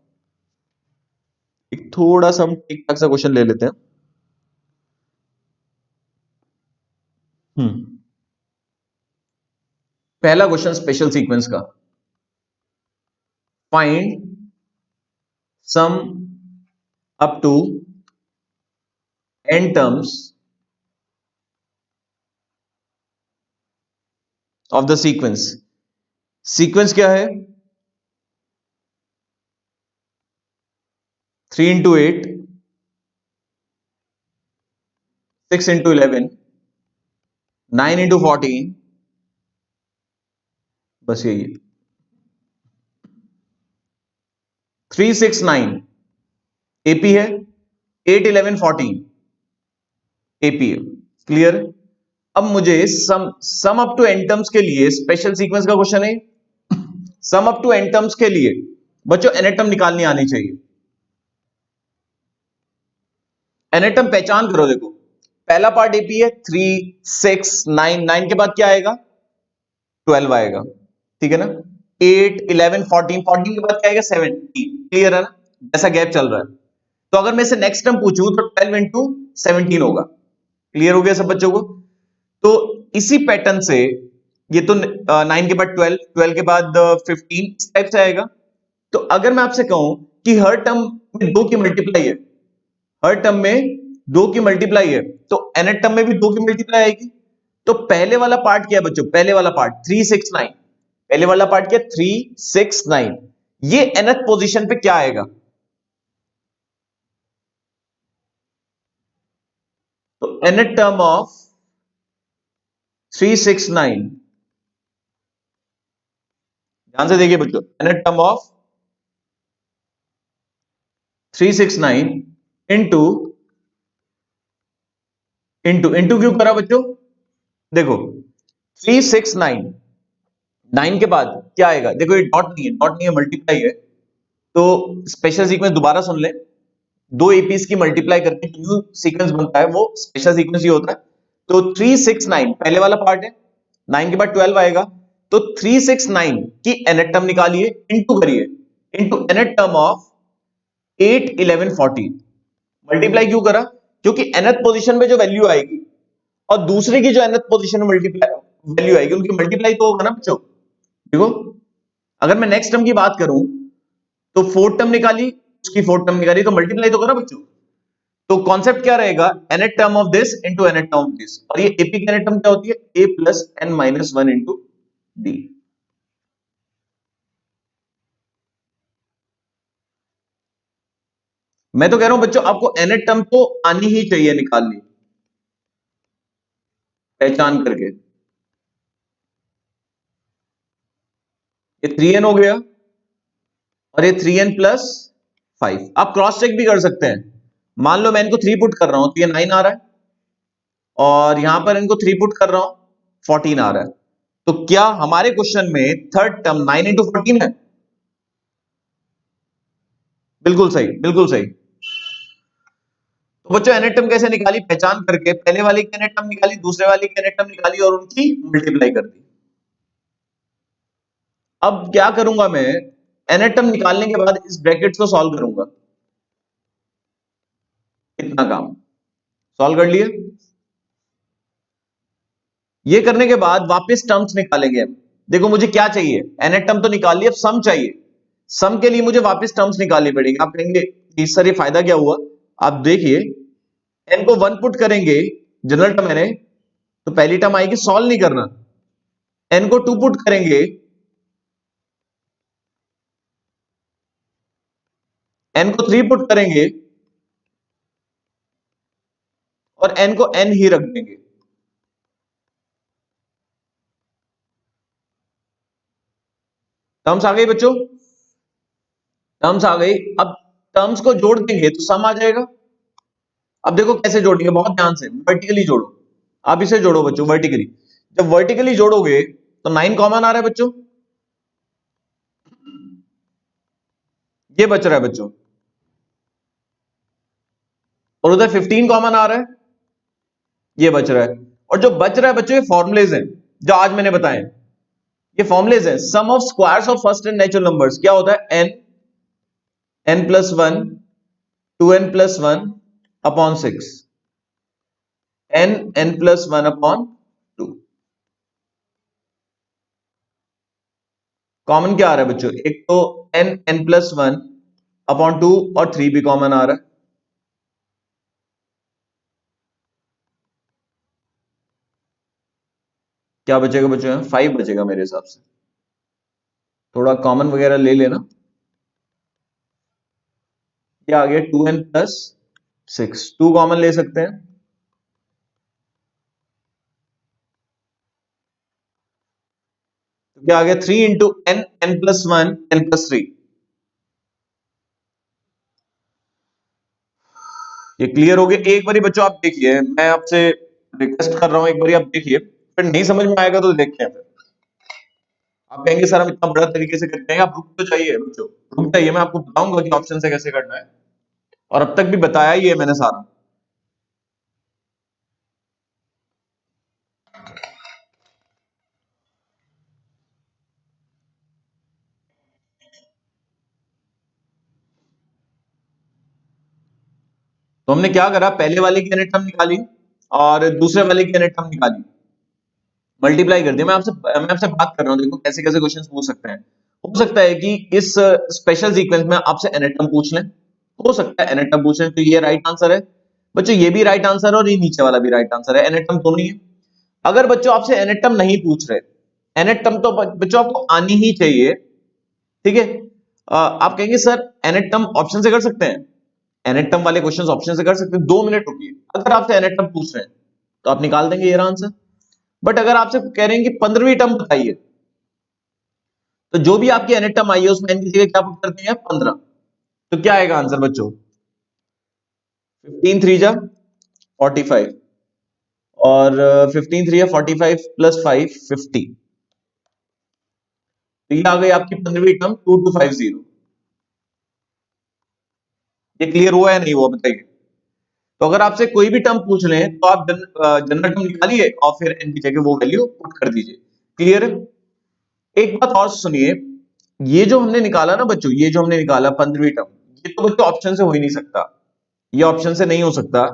एक थोड़ा सा हम ठीक ठाक सा क्वेश्चन ले लेते हैं। हम्म पहला क्वेश्चन स्पेशल सीक्वेंस का, find sum up to n terms of the sequence. Sequence क्या है, 3 into 8, 6 into 11, 9 into 14, बस यही है। 3, 6, 9 एपी है, 8, 11, 14 एपी है। क्लियर। अब मुझे sum up to n terms के लिए, स्पेशल सीक्वेंस का क्वेश्चन है, sum up to n terms के लिए बच्चों एन टर्म निकालनी आनी चाहिए। एन टर्म पहचान करो, देखो पहला पार्ट एपी है, 3, 6, 9, 9 के बाद क्या आएगा, 12 आएगा, ठीक है ना। 8, 11, 14 के बाद क्या आएगा, 17। क्लियर है ना, जैसा गैप चल रहा है। तो अगर मैं इसे नेक्स्ट टर्म पूछूं तो 12 into 17 होगा। क्लियर हो गया सब बच्चों को। तो इसी पैटर्न से ये तो 9 के बाद 12, 12 के बाद 15, इस टाइप से आएगा। तो अगर मैं आपसे कहूं कि हर टर्म में 2 की मल्टीप्लाई है, हर टर्म में 2 की मल्टीप्लाई है, तो nth टर्म में भी 2 की मल्टीप्लाई आएगी। तो पहले वाला पार्ट क्या है बच्चों, पहले वाला पार्ट 3, 6, 9, पहले वाला पार्ट क्या, 3, 6, 9, ये nth पोजीशन पे क्या आएगा, तो nth टर्म ऑफ 3, 6, 9, ध्यान से देखिए बच्चों, nth term of 3, 6, 9 into into into क्यों करा बच्चों, देखो 3, 6, 9, 9 के बाद क्या आएगा, देखो ये डॉट नहीं है, डॉट नहीं है, मल्टीप्लाई है। तो स्पेशल सीक्वेंस दोबारा सुन ले, दो एपीस की मल्टीप्लाई करके न्यू सीक्वेंस बनता है, वो स्पेशल सीक्वेंस ही होता है। तो 3, 6, 9 पहले वाला पार्ट है, 9 के बाद 12 आएगा। तो 3, 6, 9 की nth टर्म निकालिए, इंटू करिए, into nth term of 8, 11, 14। Multiply क्यों करा, क्योंकि nth पोजीशन में जो वैल्यू आएगी और दूसरे की जो nth पोजीशन में मल्टीप्लाई वैल्यू आएगी, उनकी मल्टीप्लाई तो होगा ना बच्चों। देखो अगर मैं नेक्स्ट टर्म की बात करूं तो फोर्थ टर्म निकाली, उसकी फोर्थ टर्म निकाली, तो मल्टीप्लाई तो करा बच्चों। तो कॉन्सेप्ट क्या रहेगा, nth term of this into nth term of this, और ये एपी की nth टर्म क्या होती है, a plus n minus 1 into D. मैं तो कह रहा हूं बच्चों, आपको nth टर्म तो आनी ही चाहिए निकालनी, पहचान करके। ये 3n हो गया, और ये 3n+5। आप क्रॉस चेक भी कर सकते हैं। मान लो मैं इनको 3 पुट कर रहा हूं तो ये 9 आ रहा है, और यहां पर इनको 3 पुट कर रहा हूं, 14 आ रहा है। तो क्या हमारे क्वेश्चन में थर्ड टर्म 9 into 14 है, बिल्कुल सही, बिल्कुल सही। तो बच्चों nth टर्म कैसे निकाली, पहचान करके, पहले वाले की nth टर्म निकाली, दूसरे वाले की nth टर्म निकाली, और उनकी मल्टीप्लाई कर दी। अब क्या करूंगा मैं, nth टर्म निकालने के बाद इस ब्रैकेट्स को सॉल्व करूंगा, इतना काम सॉल्व कर लिए। ये करने के बाद वापस टर्म्स निकालेंगे हम। देखो मुझे क्या चाहिए, nth टर्म तो निकाल लिया, अब सम चाहिए। सम के लिए मुझे वापस टर्म्स निकालनी पड़ेगी। आप कहेंगे कि सर ये फायदा क्या हुआ, आप देखिए, n को 1 पुट करेंगे, जनरल टर्म है, तो पहली टर्म आएगी, सॉल्व नहीं करना। n को 2 पुट करेंगे, n को 3 पुट करेंगे, और n को n ही रख देंगे। टर्म्स आ गई बच्चों, टर्म्स आ गई। अब टर्म्स को जोड़ देंगे तो सम आ जाएगा। अब देखो कैसे जोड़ेंगे, बहुत ध्यान से, वर्टिकली जोड़ो। आप इसे जोड़ो बच्चों वर्टिकली, जब वर्टिकली जोड़ोगे तो 9 कॉमन आ रहा है बच्चों, ये बच रहा है बच्चों। और उधर 15 कॉमन आ रहा है, ये बच रहा है। और जो बच रहा है बच्चों, ये फॉर्मुलेज हैं जो आज मैंने बताए। ये फॉर्मुलेज हैं। Sum of squares of first and natural numbers क्या होता है? n plus one, 2n+1 upon 6, n+1 upon 2। Common क्या आ रहा है बच्चों? एक तो n+1 अपॉन 2 और 3 भी कॉमन आ रहा है। क्या बचेगा बच्चों? 5 बचेगा मेरे हिसाब से। थोड़ा कॉमन वगैरह ले लेना। क्या आ गया? 2n+6, 2 कॉमन ले सकते हैं। तो क्या आ गया? 3 इंटू n, n+1, n+3। ये क्लियर हो गया? एक बारी बच्चों आप देखिए, मैं आपसे रिक्वेस्ट कर रहा हूं, एक बारी आप देखिए, फिर नहीं समझ में आएगा तो देखें। फिर आप कहेंगे सर हम इतना बड़ा तरीके से करते हैं, आप रुक तो जाइए बच्चों, रुक जाइए, मैं आपको बताऊंगा कि ऑप्शन से कैसे करना है, और अब तक भी बताया ही है मैंने सारा। तो हमने क्या करा? पहले वाले की यूनिट टर्म निकाली और दूसरे वाले की यूनिट टर्म निकाली, मल्टीप्लाई कर दिया। मैं आपसे बात कर रहा हूं, देखो कैसे कैसे क्वेश्चन पूछ सकते हैं। हो सकता है कि इस स्पेशल सीक्वेंस में आपसे एनेटम पूछ लें, हो सकता है एनेटम पूछ लें, तो ये राइट आंसर है बच्चों। ये भी राइट आंसर है और ये नीचे वाला भी राइट आंसर है, एनेटम दोनों ही है। अगर बच्चों आपसे एनेटम नहीं पूछ रहे, एनेटम तो बच्चों आपको आनी ही चाहिए, ठीक है। आप कहेंगे सर एनेटम ऑप्शन से कर सकते हैं, एनेटम वाले क्वेश्चंस ऑप्शन से कर सकते हैं। 2 मिनट रुकिए, अगर आपसे एनेटम पूछ रहे हैं तो आप निकाल देंगे ये आंसर। बट अगर आपसे कह रहे हैं कि 15वीं टर्म बताइए, तो जो भी आपकी एनेटम आई है उसमें एन की जगह क्या पुट करते हैं? 15। तो क्या आएगा आंसर बच्चों? 15 3 जा 45, और 15 3 या 45 प्लस 5 50। तो ये आ गई आपकी 15वीं टर्म 2250। ये क्लियर हुआ है नहीं हुआ बताइए? तो अगर आपसे कोई भी टर्म पूछ लें तो आप जनरल टर्म निकालिए और फिर एन की जगह वो वैल्यू पुट कर दीजिए। क्लियर है? एक बात और सुनिए, ये जो हमने निकाला ना बच्चों, ये जो हमने निकाला 15वीं टर्म, ये तो बच्चों ऑप्शन से हो ही नहीं सकता, ये ऑप्शन से नहीं हो सकता।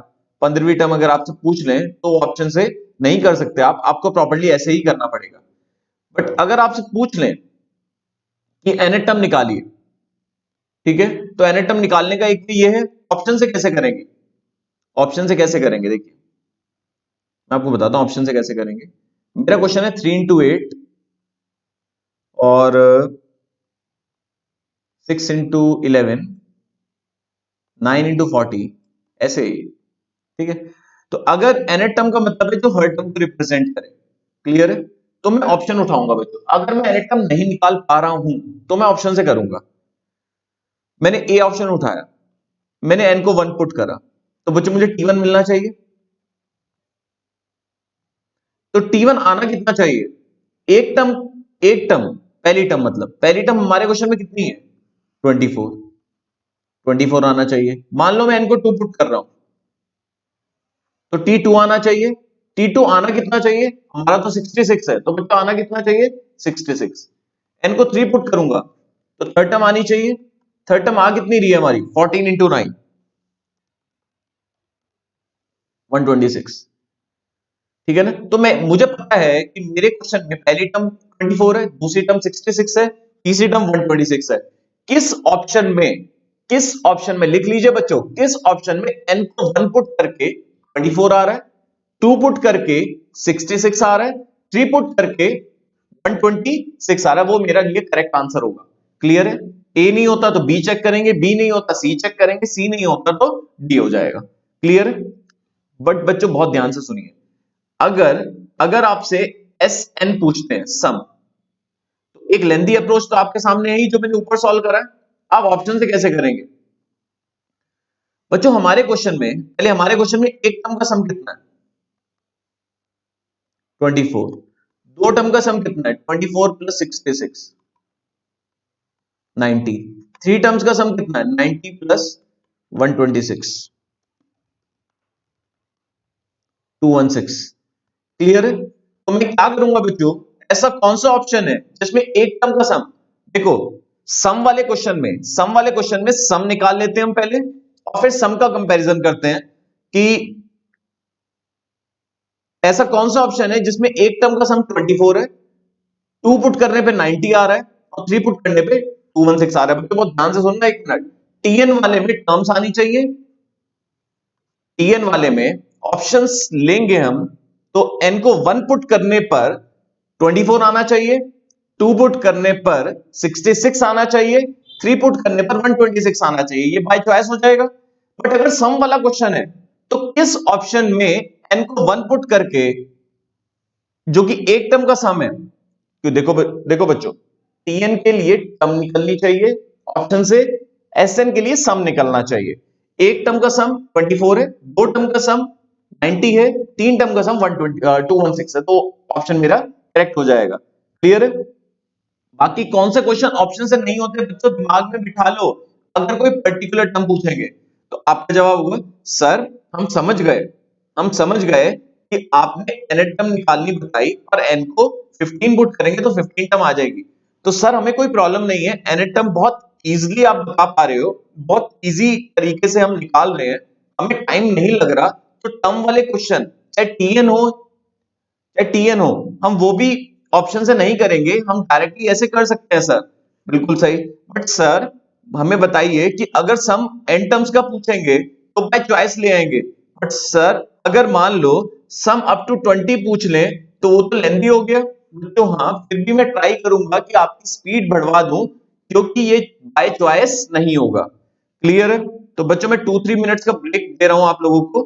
15वीं टर्म अगर आपसे पूछ लें तो ऑप्शन से नहीं कर सकते आप, आपको प्रॉपर्ली ऐसे ही करना पड़ेगा। बट अगर आपसे पूछ लें कि एनेटम निकालिए, ठीक है, तो एनेटम निकालने का एक ये है, ऑप्शन से कैसे करेंगे? ऑप्शन से कैसे करेंगे देखिए, मैं आपको बताता हूं ऑप्शन से कैसे करेंगे। मेरा क्वेश्चन है 3 into 8 और 6 into 11, 9 into 40, ऐसे ही, ठीक है। तो अगर nth टर्म का मतलब है जो हर टर्म को रिप्रेजेंट करे, क्लियर है, तो मैं ऑप्शन उठाऊंगा बच्चों। अगर मैं nth टर्म नहीं निकाल पा रहा हूं तो मैं ऑप्शन से करूंगा। मैंने ए ऑप्शन उठाया, मैंने n को 1 पुट करा, तो बच्चों मुझे T1 मिलना चाहिए। तो T1 आना कितना चाहिए? एक टर्म, पहली टर्म, मतलब पहली टर्म हमारे क्वेश्चन में कितनी है? 24, 24 आना चाहिए। मान लो मैं n को 2 पुट कर रहा हूं, तो T2 आना चाहिए। T2 आना कितना चाहिए? हमारा तो 66 है, तो बच्चा आना कितना चाहिए? 66। n को 3 पुट करूंगा तो थर्ड टर्म आनी चाहिए। थर्ड टर्म आ कितनी रही है हमारी? 14 into 9, 126, ठीक है ना। तो मुझे पता है कि मेरे क्वेश्चन में पहली टर्म 24 है, दूसरी टर्म 66 है, तीसरी टर्म 126 है। किस ऑप्शन में, किस ऑप्शन में लिख लीजिए बच्चों, किस ऑप्शन में n को 1 पुट करके 24 आ रहा है, 2 पुट करके 66 आ रहा है, 3 पुट करके 126 आ रहा है, वो मेरा लिए करेक्ट आंसर होगा। क्लियर है? ए नहीं होता तो बी चेक करेंगे, बी नहीं होता सी चेक करेंगे, सी नहीं होता तो डी हो जाएगा। क्लियर है? बट बच्चों बहुत ध्यान से सुनिए, अगर अगर आपसे एस एन पूछते हैं सम, तो एक लेंदी अप्रोच तो आपके सामने है ही जो मैंने ऊपर सॉल्व करा है। आप ऑप्शन से कैसे करेंगे बच्चों? हमारे क्वेश्चन में, पहले हमारे क्वेश्चन में एक टर्म का सम कितना है? 24। दो टर्म का सम कितना है? 24 प्लस 66, 90। थ्री टर्म्स का सम कितना है? 90 प्लस 126, 216। क्लियर है? तो मैं क्या करूंगा बच्चों, ऐसा कौन सा ऑप्शन है जिसमें एक टर्म का सम, देखो सम वाले क्वेश्चन में सम निकाल लेते हैं हम पहले, और फिर सम का कंपैरिजन करते हैं कि ऐसा कौन सा ऑप्शन है जिसमें एक टर्म का सम 24 है, टू पुट करने पे 90 आ रहा है, और थ्री पुट करने पे 216 आ रहा है। बच्चों बहुत ध्यान से सुनना, एक मिनट। टीएन वाले में टर्म्स आनी चाहिए, टीएन वाले में ऑप्शंस लेंगे हम, तो एन को वन पुट करने पर 24 आना चाहिए, टू पुट करने पर 66 आना चाहिए, थ्री पुट करने पर 126 आना चाहिए। ये बाय चॉइस हो जाएगा। बट अगर सम वाला क्वेश्चन है, तो किस ऑप्शन में एन को वन पुट करके, जो कि एक टर्म का सम है, क्यों देखो बच्चों, टीएन के लिए टर्म निकलनी चाहिए ऑप्शन से, एसएन के लिए सम निकलना चाहिए। एक टर्म का सम 24 है, दो टर्म का सम 90 है, तीन टर्म का सम 216 है, तो ऑप्शन मेरा करेक्ट हो जाएगा। क्लियर है? बाकी कौन से क्वेश्चन ऑप्शन से नहीं होते बच्चों, दिमाग में बिठा लो। अगर कोई पर्टिकुलर टर्म पूछेंगे तो आपका जवाब होगा, सर हम समझ गए कि आपने एन टर्म निकालनी बताई, और एन को 15 पुट करेंगे तो 15 टर्म आ जाएगी। तो सर हमें कोई प्रॉब्लम नहीं है, एन टर्म बहुत इजीली आप बता पा रहे हो, बहुत इजी तरीके से हम निकाल रहे हैं, हमें टाइम नहीं लग रहा। तो टर्म वाले क्वेश्चन, चाहे टीएन हो, हम वो भी ऑप्शन से नहीं करेंगे, हम डायरेक्टली ऐसे कर सकते हैं सर। बिल्कुल सही। बट सर हमें बताइए कि अगर सम एन टर्म्स का पूछेंगे तो बाय चॉइस ले आएंगे। बट सर अगर मान लो सम अप टू 20 पूछ लें, तो वो तो लेंदी हो गया। तो हाँ, फिर भी मैं ट्राई करूंगा कि आपकी स्पीड बढ़वा दूं, क्योंकि ये बाय चॉइस नहीं होगा। क्लियर है? तो बच्चों मैं 2-3 मिनट्स का ब्रेक दे रहा हूं आप लोगों को,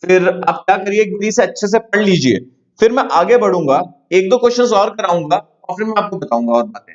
फिर आप क्या करिए, एक बारी से अच्छे से पढ़ लीजिए, फिर मैं आगे बढ़ूंगा, एक दो क्वेश्चंस और कराऊंगा, और फिर मैं आपको बताऊंगा और बातें।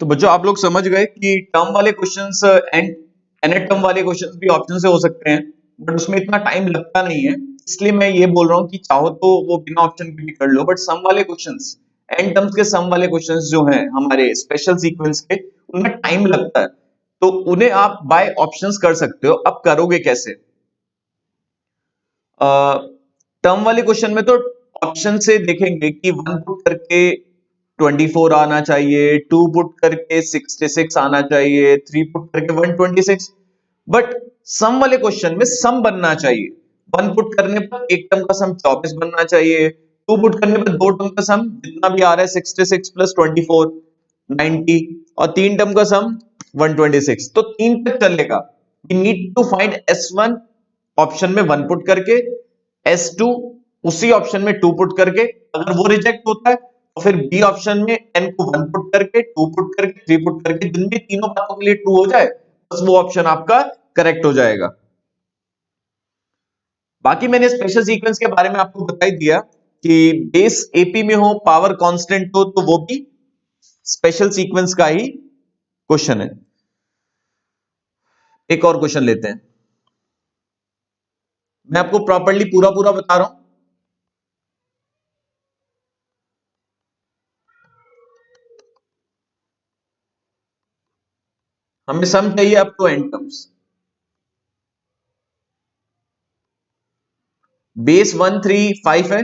तो बच्चों आप लोग समझ गए कि टर्म वाले क्वेश्चंस एंड एन टर्म वाले क्वेश्चंस भी ऑप्शन से हो सकते हैं, बट उसमें इतना टाइम लगता नहीं है, इसलिए मैं ये बोल रहा हूँ कि चाहो तो वो बिना ऑप्शन के भी कर लो, बट सम वाले क्वेश्चंस एंड टर्म्स के सम वाले क्वेश्चंस जो हैं हमारे स्पेशल सीक्वेंस के, उनमें टाइम लगता है, तो उन्हें आप बाय ऑप्शंस कर सकते हो। अब करोगे कैसे? टर्म वाले क्वेश्चन में तो ऑप्शन से देखेंगे कि वन पुट करके 24 आना चाहिए, टू पुट करके 66 आना चाहिए, थ्री पुट करके 126, बट सम वाले क्वेश्चन में सम बनना चाहिए। वन पुट करने पर एक टर्म का सम 24 बनना चाहिए, टू पुट करने पर दो टर्म का सम जितना भी आ रहा है 66 प्लस 24 90, और तीन टर्म का सम 126, तो तीन तक चलेगा। We need to find S1 option में वन पुट करके, S2 उसी ऑप्शन में टू पुट करके, अगर वो रिजेक्ट होता है तो फिर बी ऑप्शन में n को वन पुट करके, टू पुट करके, थ्री पुट करके, जिन भी तीनों बातों के लिए ट्रू हो जाए बस वो ऑप्शन आपका करेक्ट हो जाएगा। बाकी मैंने स्पेशल सीक्वेंस के बारे में आपको बता ही दिया कि बेस एपी में हो, पावर कांस्टेंट हो, तो वो भी स्पेशल सीक्वेंस का ही क्वेश्चन है। एक और क्वेश्चन लेते हैं, मैं आपको प्रॉपर्ली पूरा पूरा बता रहा हूं। हमें सम चाहिए up to n terms. Base 135 है,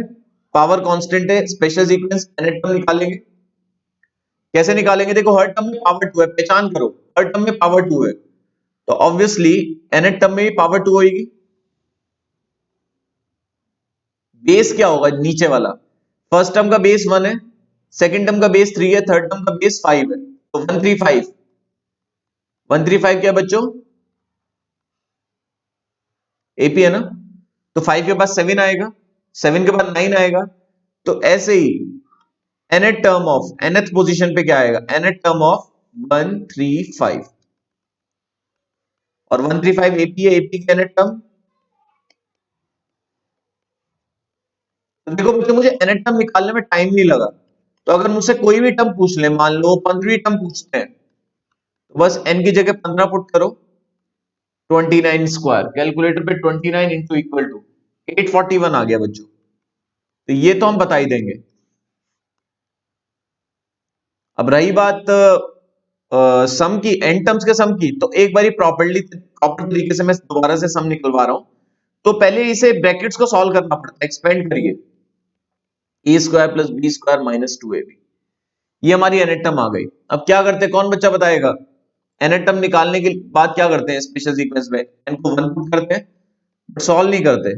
पावर कांस्टेंट है, स्पेशल सीक्वेंस nth टर्म निकालेंगे। कैसे निकालेंगे? देखो हर टर्म में पावर 2 है, पहचान करो हर टर्म में पावर 2 है, तो ऑब्वियसली nth टर्म में भी पावर 2 होगी। बेस क्या होगा नीचे वाला? फर्स्ट टर्म का बेस 1 है, सेकंड टर्म का बेस 3 है, थर्ड टर्म का बेस 5 है, तो 135। 135 क्या बच्चों? एपी है ना, तो 5 के बाद 7 आएगा, 7 के बाद 9 आएगा, तो ऐसे ही nth term of nth position पे क्या आएगा? nth टर्म ऑफ 135, और 135 एपी है, एपी का nth टर्म। तो देखो बच्चों मुझे nth टर्म निकालने में टाइम नहीं लगा, तो अगर मुझसे कोई भी टर्म पूछ ले, मान लो 15वीं टर्म पूछते हैं, तो बस n की जगह 15 पुट करो, 29 स्क्वायर, कैलकुलेटर पे 29 इंटू इक्वल टू 841 आ गया बच्चों। तो ये तो हम बता ही देंगे। अब रही बात सम की, एन टर्म्स के सम की, तो एक बारी प्रॉपर तरीके से मैं दोबारा से सम निकलवा रहा हूं। तो पहले इसे ब्रैकेट्स को सॉल्व करना पड़ता है, एक्सपेंड करिए, a square plus b square minus 2ab, ये हमारी nth टर्म आ गई। अब क्या करते हैं, कौन बच्चा बताएगा? nth टर्म निकालने के बाद क्या करते हैं स्पेशल सीक्वेंस में? n को 1 पुट करते हैं, बट सॉल्व नहीं करते,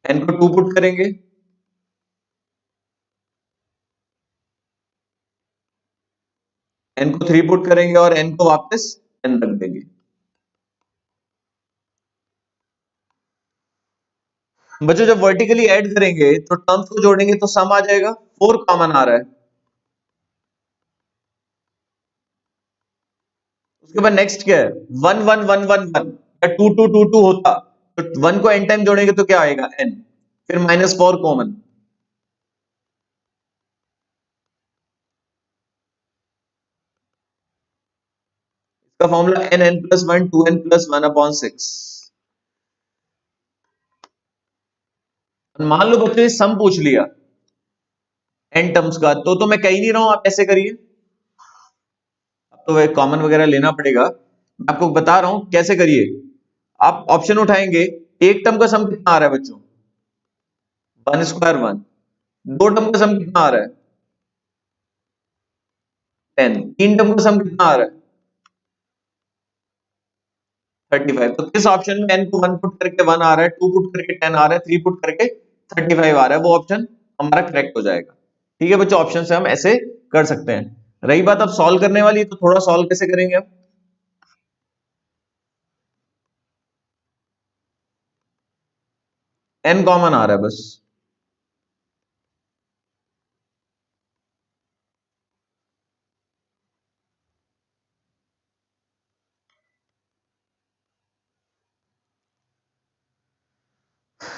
n को 2 पुट करेंगे, n को 3 पुट करेंगे, और n को वापस n रख देंगे। बच्चों जब वर्टिकली ऐड करेंगे तो टर्म्स को जोड़ेंगे तो सम आ जाएगा, 4 कॉमन आ रहा है। उसके बाद नेक्स्ट क्या है? 1 1 1 1 1, या 2 2 2 2 होता, तो 1 को n टाइम जोड़ेंगे तो क्या आएगा? n, फिर -4 कॉमन। इसका फॉर्मूला n n+1 2n+1/6। मान लो बच्चों ये सम पूछ लिया n टर्म्स का, तो मैं कह ही नहीं रहा हूं आप ऐसे करिए, अब तो कॉमन वगैरह लेना पड़ेगा, मैं आपको बता रहा हूं कैसे करिए। आप ऑप्शन उठाएंगे, एक टर्म का सम कितना आ रहा है बच्चों? 1 स्क्वायर 1। दो टर्म का सम कितना आ रहा है? 10। तीन टर्म का सम कितना आ रहा है? 35। तो किस ऑप्शन में n को 1 पुट करके 1 आ रहा है, 2 पुट करके 10 आ रहा है, 3 पुट करके 35 आ रहा है, वो ऑप्शन हमारा करेक्ट हो जाएगा। ठीक है बच्चों, ऑप्शन से हम ऐसे कर सकते हैं। रही बात अब सॉल्व करने वाली, तो थोड़ा सॉल्व कैसे करेंगे अब? n कॉमन आ रहा है बस,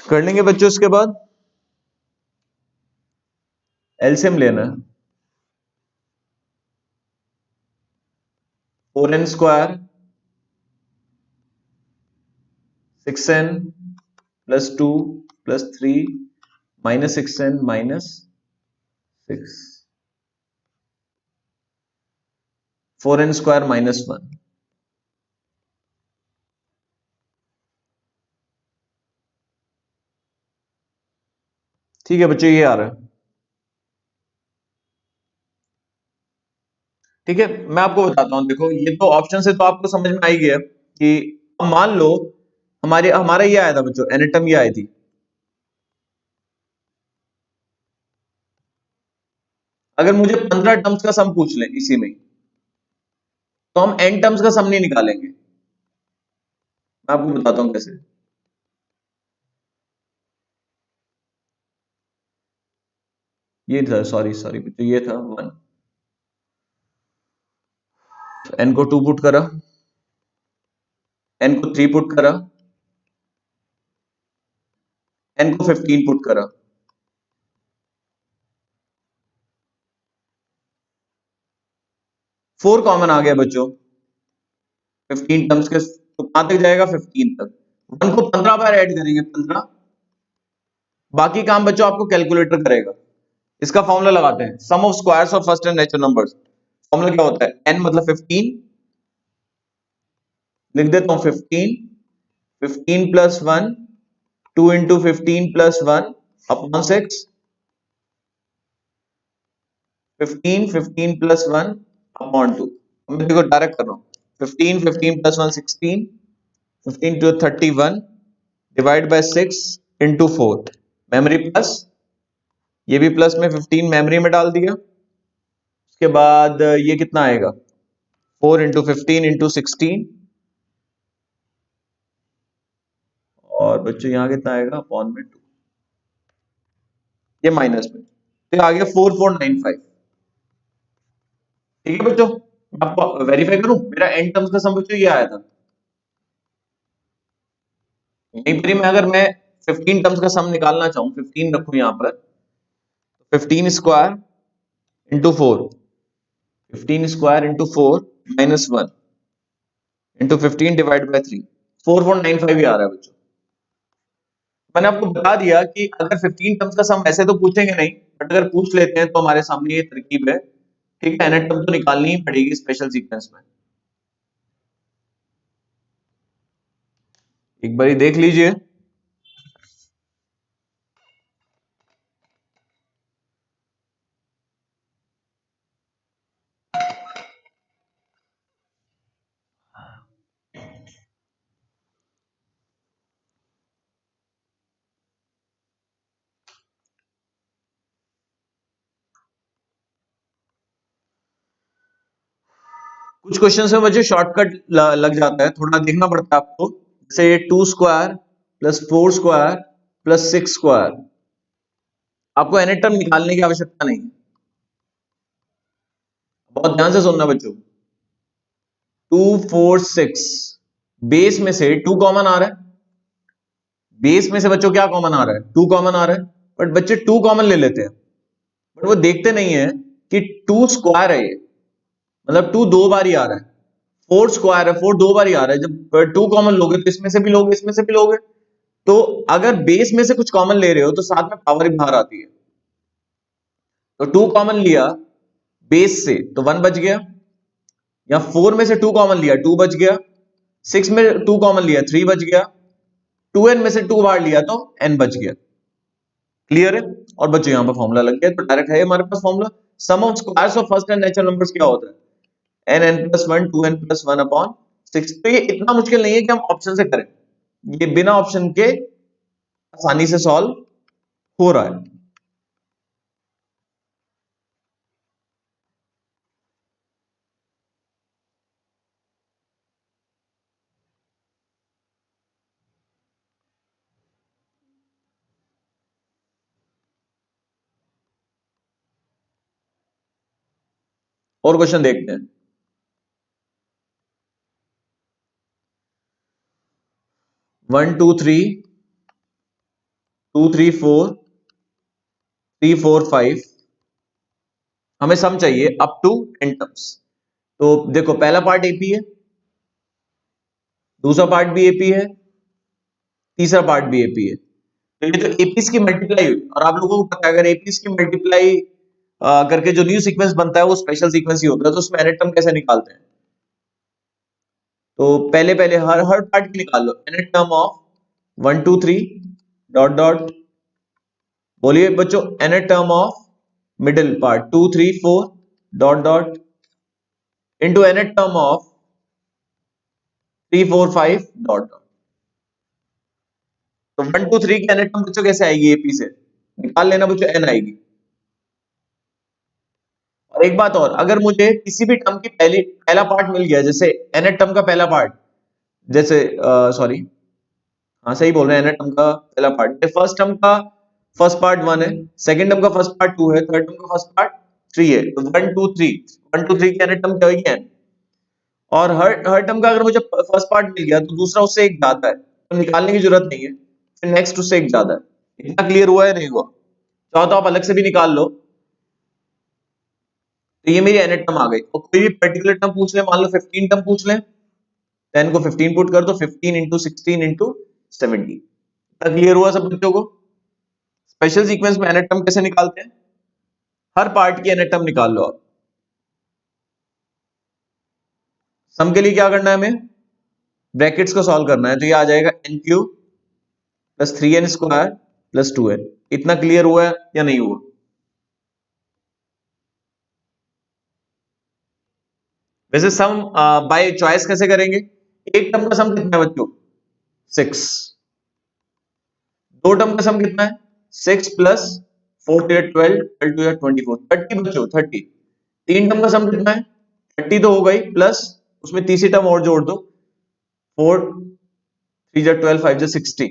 कर लेंगे बच्चों। इसके बाद एलसीएम लेना है। 4n² 6n +2 +3 -6n -6 4n² -1। ठीक है बच्चों, ये आ रहा है। ठीक है, मैं आपको बताता हूं, देखो ये तो ऑप्शन से तो आपको समझ में आ ही गया कि अब मान लो हमारे हमारा ये आया था बच्चों, एनाटॉमी आई थी। अगर मुझे 15 टर्म्स का सम पूछ लें इसी में, तो हम n टर्म्स का सम नहीं निकालेंगे। मैं आपको बताता हूं कैसे। ये था, सॉरी सॉरी बच्चों, ये था 1। n को 2 पुट करा, n को 3 पुट करा, n को 15 पुट करा। 4 कॉमन आ गया बच्चों 15 टर्म्स के, तो कहां तक जाएगा 15 तक। 1 को 15 बार ऐड करेंगे, 15। बाकी काम बच्चों आपको कैलकुलेटर करेगा। इसका फॉर्मूला लगाते हैं, sum of squares of first and natural numbers. Formula क्या होता है, n मतलब 15, लिख देता हूं 15, 15 plus 1, 2 into 15 plus 1 upon 6, 15 15 plus 1 upon 2। मैं देखो डायरेक्ट कर रहा हूं, 15 15 plus 1 16, 15 two 31 divide by 6 into 4, memory plus, ये भी प्लस में 15 मेमोरी में डाल दिया। उसके बाद ये कितना आएगा, 4 इंटू 15 इंटू 16, और बच्चों यहां कितना आएगा अपॉन में 2, ये माइनस में, तो आ गया 4495। ठीक है बच्चों, मैं आपको वेरीफाई करूं, मेरा एन टर्म्स का सम बच्चों ये आया था। यहीं पर ही मैं, अगर मैं 15 टर्म्स का सम निकालना चाहूं, 15 रखूं यहां पर, 15² into 4, 15² into 4 -1 into 15 divide by 3, 4495 ही आ रहा है बच्चों। मैंने आपको बता दिया कि अगर 15 टर्म्स का सम ऐसे तो पूछेंगे नहीं, बट अगर पूछ लेते हैं तो हमारे सामने ये तरकीब है। ठीक है, nth टर्म तो निकालनी ही पड़ेगी स्पेशल सीक्वेंस में। एक बारी देख लीजिए। कुछ क्वेश्चन में मुझे शॉर्टकट लग जाता है, थोड़ा देखना पड़ता है आपको। जैसे 2² प्लस 4² प्लस 6², आपको nth टर्म निकालने की आवश्यकता नहीं है। बहुत ध्यान से सुनना बच्चों, 2 4 6, बेस में से 2 कॉमन आ रहा है। बेस में से बच्चों क्या कॉमन आ रहा है, 2 कॉमन आ रहा है। बट बच्चे 2 कॉमन ले लेते हैं, बट वो देखते नहीं है कि 2² है ये, मतलब 2 दो बार ही आ रहा है। 4² है, 4 दो बार ही आ रहा है। जब 2 कॉमन लोगे तो इसमें से भी लोगे, इसमें से भी लोगे। तो अगर बेस में से कुछ कॉमन ले रहे हो तो साथ में पावर ही बाहर आती है। तो 2 कॉमन लिया बेस से तो 1 बच गया, या 4 में से 2 कॉमन लिया 2 बच गया, 6 में 2 कॉमन लिया 3 बच गया, 2n में से 2 बार लिया तो n बच गया। क्लियर है। और बच्चों यहां पर फॉर्मूला लग गया, तो डायरेक्ट है हमारे पास formula, sum of squares of first and natural numbers क्या होता है, n n plus 1 2n plus 1 upon 6। तो ये इतना मुश्किल नहीं है कि हम ऑप्शन से करें, ये बिना ऑप्शन के आसानी से सॉल्व हो रहा है। और क्वेश्चन देखते हैं। 1 2 3 2 3 4 3 4 5 हमें सम चाहिए अप टू n टर्म्स। तो देखो पहला पार्ट एपी है, दूसरा पार्ट भी एपी है, तीसरा पार्ट भी एपी है। तो ये तो एपीस की मल्टीप्लाई हुई, और आप लोगों को पता है अगर एपीस की मल्टीप्लाई करके जो न्यू सीक्वेंस बनता है वो स्पेशल सीक्वेंस ही होता है। तो उसमें nth टर्म कैसे निकालते हैं? तो पहले पहले हर हर पार्ट की निकाल लो। nth term of 1 2 3 dot dot, बोलिए बच्चों, nth term of middle part 2 3 4 dot dot into nth term of 3 4 5 dot dot. तो 1 2 3 की nth टर्म बच्चों कैसे आएगी? एपी से निकाल लेना बच्चों, n आएगी। और एक बात और, अगर मुझे किसी भी टर्म की पहला पार्ट मिल गया, जैसे nth टर्म का पहला पार्ट, जैसे सॉरी, हाँ सही बोल रहे हैं, nth टर्म का पहला पार्ट, फर्स्ट टर्म का फर्स्ट पार्ट 1 है, सेकंड टर्म का फर्स्ट पार्ट 2 है, थर्ड टर्म का फर्स्ट पार्ट 3 है। तो 1 2 3 1 2 3 की nth टर्म क्या होगी? n। और हर हर टर्म का अगर मुझे फर्स्ट पार्ट मिल गया तो दूसरा उससे एक ज्यादा है, तो निकालने की जरूरत नहीं है, फिर नेक्स्ट उससे एक ज्यादा है। इतना क्लियर हुआ है नहीं हुआ? चाहो तो आप अलग से भी निकाल लो। तो ये मेरी nth टर्म आ गई। और कोई भी पर्टिकुलर टर्म पूछ ले, मान लो 15 टर्म पूछ ले, 10 को 15 पुट कर दो, 15 इंटू 16 इंटू 70। क्लियर हुआ सब बच्चों को? स्पेशल सीक्वेंस में nth टर्म कैसे निकालते हैं? हर पार्ट की nth टर्म निकाल लो आप। सम के लिए क्या करना है हमें? ब्रैकेट्स को सॉल्व करना है। तो ये आ जाएगा n cube plus 3n square plus 2n। इतना क्लियर हुआ है या नहीं हुआ? वैसे सम बाय चॉइस कैसे करेंगे? एक टर्म का सम कितना है बच्चों? 6। दो टर्म का सम कितना है? 6 प्लस 4 टू 12, 12 टू 24, 30 बच्चों, 30। तीन टर्म का सम कितना है? 30 तो हो गई, प्लस उसमें तीसरी टर्म और जोड़ दो, 4 3 जा 12, 5 जा 60,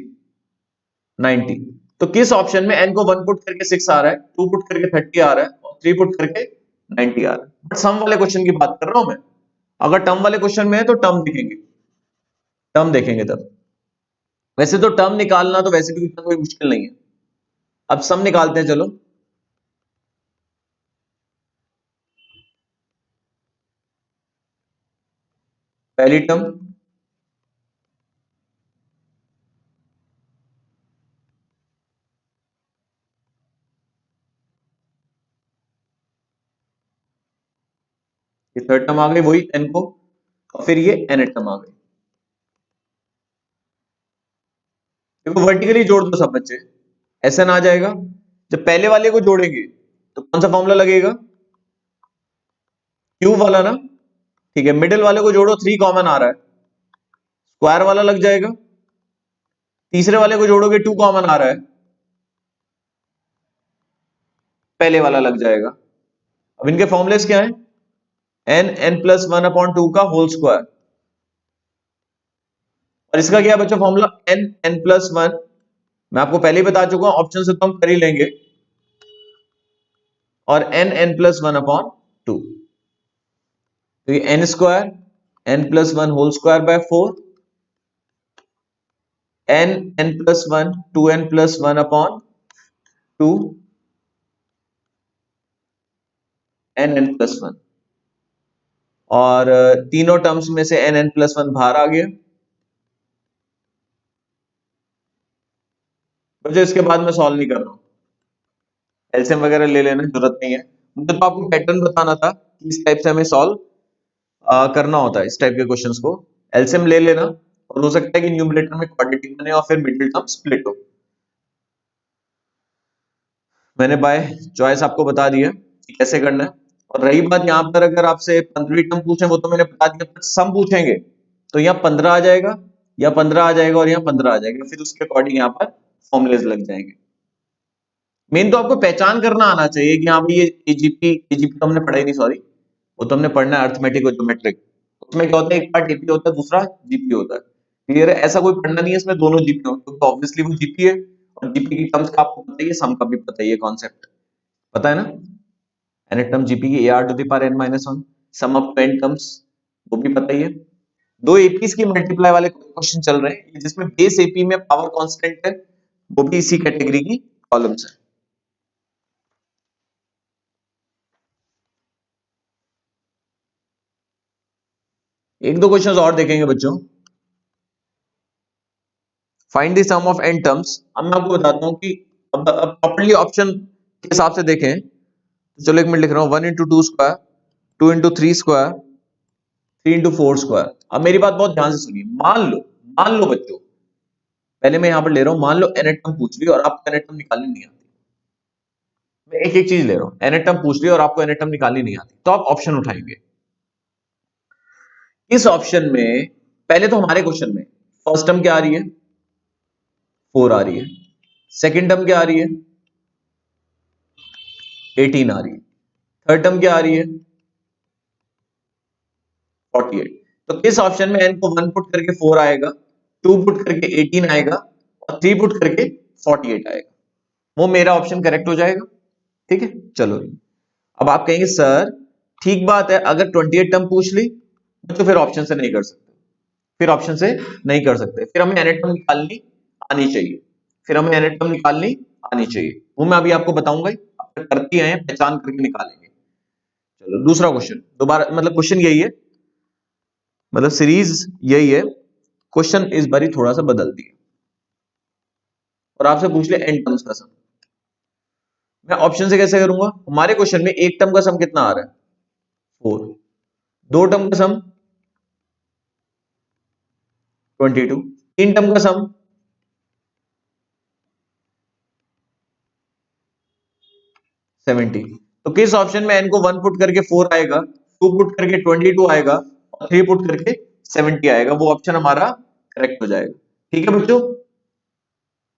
90। तो किस ऑप्शन में n को 1 पुट करके 6 आ रहा है, 2 पुट करके 30 आ रहा है, और 3 पुट करके 90 आ रहा है? बट सम वाले क्वेश्चन की बात कर रहा हूं मैं। अगर टर्म वाले क्वेश्चन में है तो टर्म देखेंगे, टर्म देखेंगे तब। वैसे तो टर्म निकालना तो वैसे भी इतना कोई मुश्किल नहीं है। अब सम निकालते हैं चलो। पहली टर्म ये, थर्ड टर्म आ गई वही n को, और फिर ये n टर्म आ गई। देखो वर्टिकली जोड़ दो सब बच्चे, SN आ जाएगा। जब पहले वाले को जोड़ेंगे तो कौन सा फॉर्मूला लगेगा? क्यूब वाला ना। ठीक है, मिडिल वाले को जोड़ो, 3 कॉमन आ रहा है, स्क्वायर वाला लग जाएगा। तीसरे वाले को जोड़ोगे 2 कॉमन आ रहा है, पहले वाला लग जाएगा। अब इनके फॉर्मुलेस क्या है? n n प्लस 1/2 का होल स्क्वायर, और इसका क्या बच्चों फॉर्मूला? n n plus 1। मैं आपको पहले ही बता चुका हूं, ऑप्शन से तो हम कर ही लेंगे। और n n प्लस 1/2, तो ये n square n plus 1 whole square by 4, n n plus 1 2n plus 1/2, n n plus 1। और तीनों टर्म्स में से n n प्लस 1 बाहर आ गया। मुझे इसके बाद मैं सॉल्व नहीं कर रहा हूं, एलसीएम वगैरह ले लेना, जरूरत नहीं है। मुझे तो आपको पैटर्न बताना था कि इस टाइप से हमें सॉल्व करना होता है, इस टाइप के क्वेश्चंस को। एलसीएम ले लेना, और हो सकता है कि न्यूमरेटर में क्वाड्रेटिक बने और फिर मिडिल टर्म स्प्लिट हो। मैंने बाय चॉइस आपको बता दिया कि कैसे करना है। और रही बात यहाँ पर, अगर आपसे 15वीं टर्म पूछे वो तो मैंने बता दिया, पर सम पूछेंगे तो यहाँ 15 आ जाएगा, या 15 आ जाएगा और यहाँ 15 आ जाएगा, फिर उसके अकॉर्डिंग यहाँ पर फॉर्मुलेज लग जाएंगे। मेन तो आपको पहचान करना आना चाहिए कि हाँ भाई ये एजीपी, एजीपी तो हमने पढ़ा ही नहीं, सॉरी, वो तो हमने पढ़ना है अर्थमेटिक और ज्योमेट्रिक। उसमें क्या होता है, एक पार्ट एपी होता है, दूसरा जीपी होता है। क्लियर है? ऐसा कोई पढ़ना नहीं है इसमें दोनों जीपी हो, तो ऑब्वियसली वो जीपी है। और जीपी की टर्म्स का आपको पता ही है, सम का भी पता ही है, कॉन्सेप्ट पता है ना। nth टर्म जीपी की ar to the power n-1, sum of 10 terms, वो भी पता ही है। दो एपीज की मल्टीप्लाई वाले क्वेश्चन चल रहे हैं जिसमें बेस एपी में पावर कांस्टेंट है, वो भी इसी कैटेगरी की कॉलम्स है। एक दो क्वेश्चंस और देखेंगे बच्चों। Find the sum of n terms. अब मैं आपको बताता हूं कि अब प्रॉपर्ली ऑप्शन के हिसाब से देखें तो चलो एक मिनट लिख रहा हूं। 1 into two square, 2 into three square, 3 into four square. अब मेरी बात बहुत ध्यान से सुनिए। मान लो बच्चों, पहले मैं यहां पर ले रहा हूं, मान लो n टर्म पूछ ली और आपको n टर्म निकालनी नहीं आती। मैं एक एक चीज ले रहा हूं, n टर्म पूछ ली और आपको n टर्म निकालनी नहीं आती, तो आप ऑप्शन उठाएंगे। इस ऑप्शन में पहले तो हमारे क्वेश्चन में फर्स्ट टर्म क्या आ रही है, 4 आ रही है। सेकंड टर्म क्या आ रही है, 18 आ रही है। थर्ड टर्म क्या आ रही है, 48। तो किस ऑप्शन में n को 1 पुट करके 4 आएगा, 2 पुट करके 18 आएगा और 3 पुट करके 48 आएगा। वो मेरा ऑप्शन करेक्ट हो जाएगा। ठीक है, चलो। अब आप कहेंगे सर ठीक बात है, अगर 28 टर्म पूछ ली तो फिर ऑप्शन से नहीं कर सकते, फिर ऑप्शन से नहीं कर सकते, फिर हमें n टर्म निकालनी आनी चाहिए, फिर हमें n टर्म निकालनी आनी चाहिए। वो मैं अभी आपको बताऊंगा ही, आप करती हैं पहचान करके निकालेंगे। चलो दूसरा क्वेश्चन, दोबारा मतलब क्वेश्चन यही है, मतलब सीरीज यही है, क्वेश्चन इस बारी थोड़ा सा बदल दिया और आपसे पूछ ले n टर्म्स का सम। मैं ऑप्शन से कैसे करूंगा, हमारे क्वेश्चन में एक टर्म का सम कितना आ रहा है, 4। दो टर्म का सम 22। तीन टर्म का सम 70। तो किस ऑप्शन में n को 1 पुट करके 4 आएगा, 2 पुट करके 22 आएगा और 3 पुट करके 70 आएगा, वो ऑप्शन हमारा करेक्ट हो जाएगा। ठीक है बच्चों,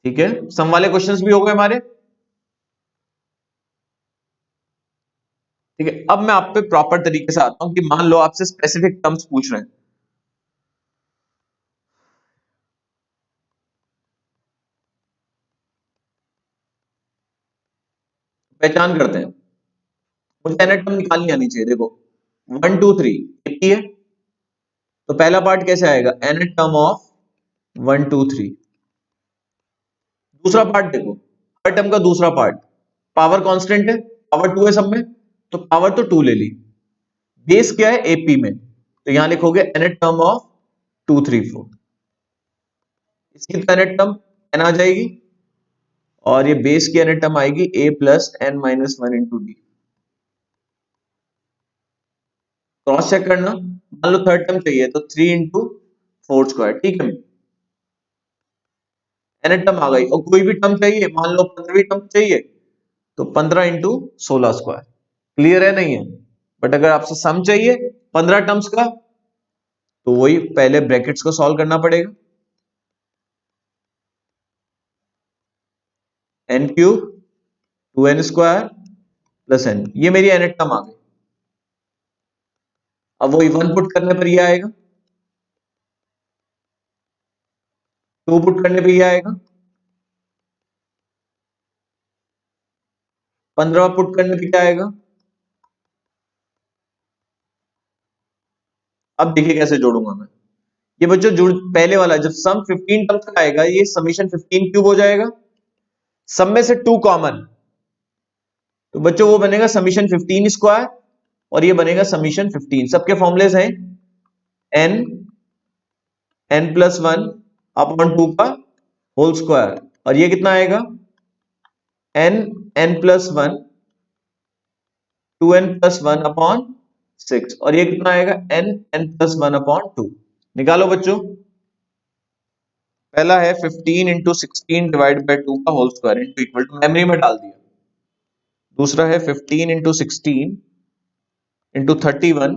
ठीक है। सम वाले क्वेश्चंस भी हो गए हमारे। ठीक है, अब मैं आप पे प्रॉपर तरीके से आता हूं कि मान लो आपसे स्पेसिफिक टर्म्स पूछ रहे हैं। पहचान करते हैं, मुझे n टर्म निकालनी आनी चाहिए। देखो 1 2 3 कितनी है, तो पहला पार्ट कैसे आएगा, n टर्म ऑफ 1 2 3। दूसरा पार्ट देखो, हर टर्म का दूसरा पार्ट, पावर कांस्टेंट है, पावर 2 है सब में, तो पावर तो 2 ले ली। बेस क्या है, एपी में, तो यहां लिखोगे n टर्म ऑफ 2 3 4। इसकी तो n टर्म n आ जाएगी और ये बेस की n टर्म आएगी a plus n minus one into D. Cross check करना, मान लो थर्ड टर्म चाहिए तो 3 इंटू फोर स्क्वायर। ठीक है, n टर्म आ गई। और कोई भी टर्म चाहिए, मान लो 15वीं टर्म चाहिए तो 15 इंटू 16 स्क्वायर। क्लियर है नहीं है, बट अगर आपसे सम चाहिए 15 टर्म्स का तो वही पहले ब्रैकेट्स को सॉल्व करना पड़ेगा। n cube 2n square plus n, ये मेरी n टर्म आ गई। अब वही 1 पुट करने पर ये आएगा, 2 पुट करने पर ये आएगा, 15 पुट करने पर क्या आएगा। अब देखिए कैसे जोड़ूंगा मैं, ये बच्चों जुड़ पहले वाला जब सम 15 टर्म्स का आएगा ये समीशन 15 क्यूब हो जाएगा। सब में से 2 कॉमन, तो बच्चों वो बनेगा समीशन 15 स्क्वायर और ये बनेगा समीशन 15। सबके फॉर्मुलेस हैं n n plus one upon 2 का होल स्क्वायर, और ये कितना आएगा n n plus one 2n plus one upon 6, और ये कितना आएगा n n plus one upon 2। निकालो बच्चों, पहला है 15 इंटू 16 डिवाइड बाई 2 का whole square into equal to, memory में डाल दिया। दूसरा है 15 into 16 into 31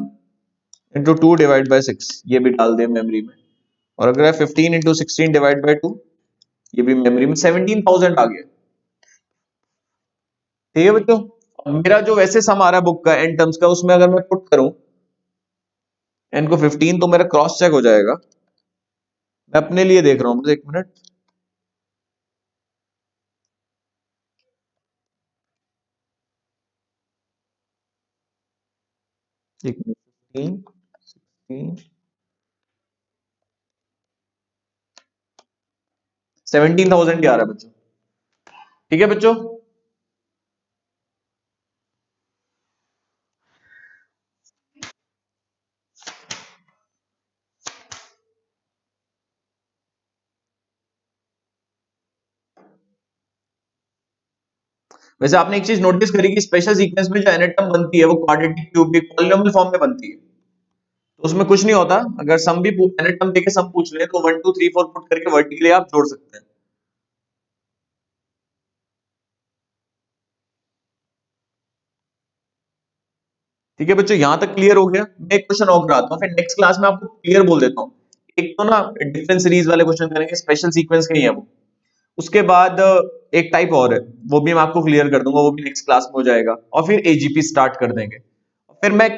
into 2 divide by 6, ये भी डाल दिया मेमोरी में। और अगर है 15 इंटू 16 डिवाइड बाई 2, ये भी मेमोरी में। 17,000 आ गया। ठीक है बच्चों, अब मेरा जो वैसे सम आ रहा है बुक का एन टर्म्स का, उसमें अगर मैं पुट करूं एन को 15 तो मेरा क्रॉस चेक हो जाएगा। मैं अपने लिए देख रहा हूं, बस एक मिनट। एक मिनट, 15 16 17,000 आ रहा है बच्चों। ठीक है बच्चों, वैसे आपने एक चीज नोटिस करी कि स्पेशल सीक्वेंस में जो एनएट टर्म बनती है वो क्वाड्रेटिक क्यूबिक पॉलिनोमियल फॉर्म में बनती है, तो उसमें कुछ नहीं होता। अगर सम भी एनएट टर्म देके सम पूछ ले तो 1 2 3 4 पुट करके वर्टिकली आप जोड़ सकते हैं। ठीक है बच्चों, यहां तक क्लियर हो गया। मैं एक क्वेश्चन और कराता हूँ, फिर नेक्स्ट क्लास में आपको क्लियर बोल देता हूँ। एक तो ना डिफरेंट सीरीज वाले क्वेश्चन करेंगे, स्पेशल सीक्वेंस के ही है वो। उसके बाद एक टाइप और है, वो भी मैं आपको क्लियर कर दूंगा, वो भी नेक्स्ट क्लास में हो जाएगा। और फिर एजीपी स्टार्ट कर देंगे। फिर मैं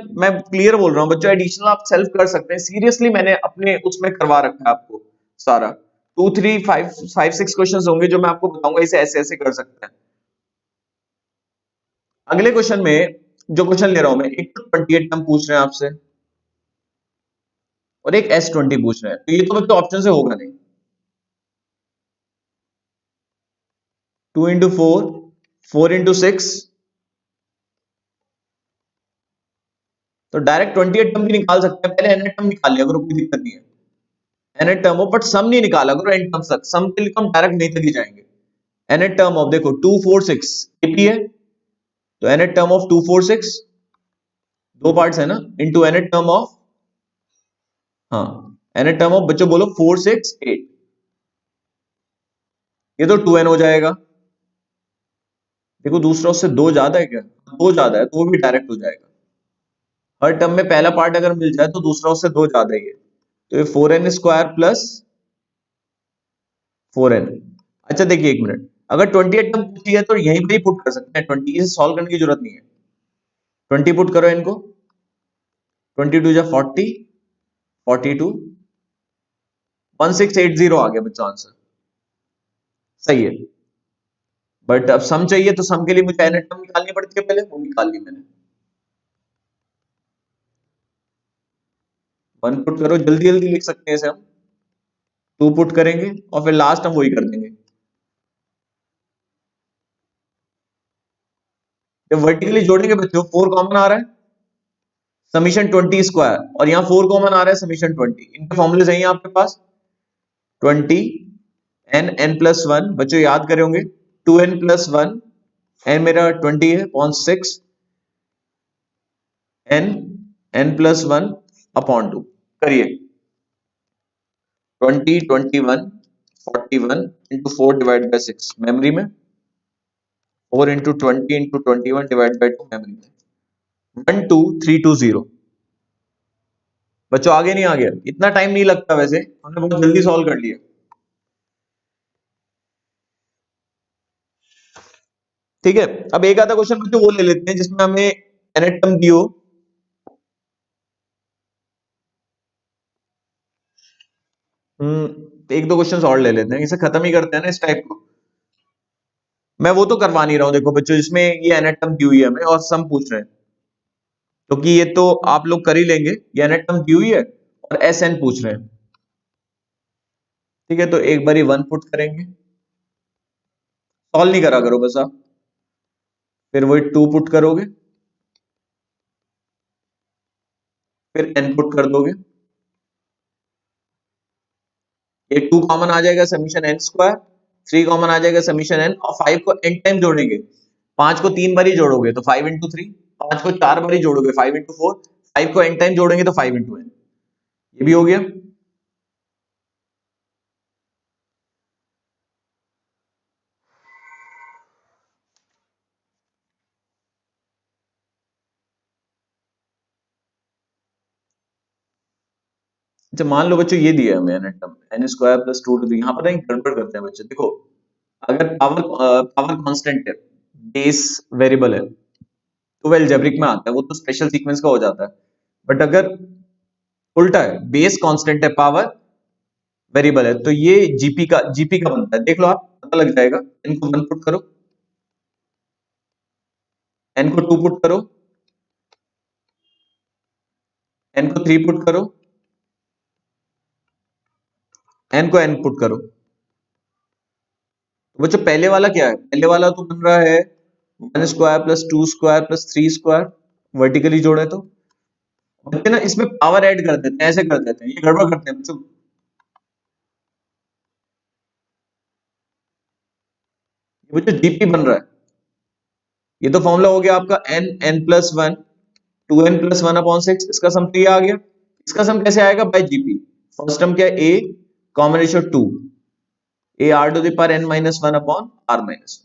क्लियर बोल रहा हूँ बच्चों, एडिशनल आप सेल्फ कर सकते हैं। सीरियसली मैंने अपने उसमें करवा रखा है आपको सारा। 2 3 5 5 6 क्वेश्चंस होंगे जो मैं आपको बताऊंगा, इसे ऐसे ऐसे कर सकते हैं। अगले क्वेश्चन में जो क्वेश्चन ले रहा हूं मैं, एक तो 28 टर्म पूछ रहे हैं आपसे और एक S20 पूछ रहे हैं, तो ये तो बच्चों ऑप्शन से होगा नहीं। 2 इंटू 4, 4 इंटू 6, तो डायरेक्ट 28 टर्म भी निकाल सकते हैं। पहले एन टर्म निकाल लिया करो, कोई दिक्कत नहीं है। एन टर्म हो बट सम नहीं निकाला करो एन टर्म तक, सम के लिए तो हम डायरेक्ट नहीं तक ही जाएंगे। एन टर्म ऑफ देखो 2 4 6 एपी है, तो एन टर्म ऑफ 2 4 6 दो पार्ट्स है ना, इनटू एन टर्म ऑफ, हाँ एन टर्म ऑफ बच्चों बोलो 4 6 8, ये तो 2n हो जाएगा। देखो दूसरा उससे दो ज्यादा है क्या, दो ज्यादा है तो वो भी डायरेक्ट हो जाएगा। हर टर्म में पहला पार्ट अगर मिल जाए तो दूसरा उससे दो ज्यादा ही है, तो ये 4n² प्लस 4n। अच्छा देखिए एक मिनट, अगर 28 टर्म पूछी है तो यहीं पे ही पुट कर सकते हैं, 20 से सॉल्व करने की जरूरत नहीं है। 20 पुट करो इनको, 22 जा 40, 42, 1680 आ गया बच्चों आंसर। सही है। बट अब सम चाहिए तो सम के लिए मुझे एन टर्म निकालनी पड़ती है, पहले वो निकाल ली मैंने। 1 पुट करो, जल्दी जल्दी लिख सकते हैं इसे हम। 2 पुट करेंगे और फिर लास्ट हम वही कर देंगे। जब वर्टिकली जोड़ेंगे बच्चों 4 कॉमन आ रहा है, समीशन 20² और यहाँ 4 कॉमन आ रहा है, समीशन 20। इनके फॉर्मूले सही है आपके पास। 20 n प्लस 1, बच्चों याद करे होंगे 2n प्लस 1, n मेरा 20 है अपॉन 6, n प्लस 1 अपॉन 2। करिए 20 21 41 इंटू 4 डिवाइड बाई 6 मेमोरी में, 4 into 20 into 21 divide by 2 memory में, 12320। बच्चों आगे नहीं आ गया, इतना टाइम नहीं लगता, वैसे हमने बहुत जल्दी सॉल्व कर लिया। ठीक है, अब एक आधा क्वेश्चन बच्चों वो ले लेते हैं जिसमें हमें एनेटम दी हो। एक दो क्वेश्चन और ले लेते हैं, इसे खत्म ही करते हैं ना इस टाइप को। मैं वो तो करवा नहीं रहा हूं देखो बच्चों, जिसमें ये एनेटम दी हुई है हमें और सम पूछ रहे हैं, क्योंकि ये तो आप लोग कर ही लेंगे। ये एनेटम दी हुई है और एस एन पूछ रहे हैं। ठीक है, तो एक बारी 1 पुट करेंगे, सॉल्व नहीं करा करो बस आप। फिर वही 2 पुट करोगे, फिर एन पुट कर दोगे, ये 2 कॉमन आ जाएगा, समीशन n², 3 कॉमन आ जाएगा, समीशन n, और 5 को n टाइम जोड़ेंगे। 5 को 3 बारी जोड़ोगे तो 5 इंटू 3, 5 को 4 बारी जोड़ोगे 5 इंटू 4, 5 को n टाइम जोड़ेंगे तो 5 इंटू n। ये भी हो गया। अच्छा मान लो बच्चों ये दिया है हमें एनेटम n² प्लस 2 यहाँ पर गड़बड़ करते हैं बच्चों। देखो अगर पावर कांस्टेंट है, बेस वेरिएबल है, तो वो अलजेब्रिक में आता है, वो तो स्पेशल सीक्वेंस का हो जाता है। बट अगर उल्टा है, बेस कांस्टेंट है, पावर वेरिएबल है, तो ये जीपी का बनता है। देख लो आप, पता लग जाएगा। इनको 1 पुट करो, एन को 2 पुट करो, एन को 3 पुट करो, एन को एन पुट करो। तो बच्चों पहले वाला क्या है, पहले वाला तो बन रहा है 1² प्लस 2² प्लस 3², वर्टिकली जोड़े तो बच्चे ना इसमें पावर ऐड कर देते हैं, ऐसे कर देते हैं, ये गड़बड़ करते हैं बच्चों। ये बच्चों जीपी बन रहा है, ये तो फॉर्मूला हो गया आपका n n plus one 2n+1/6, इसका सम 3 आ गया। इसका सम कैसे आएगा? Bye GP. फर्स्ट टर्म क्या है? a common ratio 2, a r⁻n−1/r−1।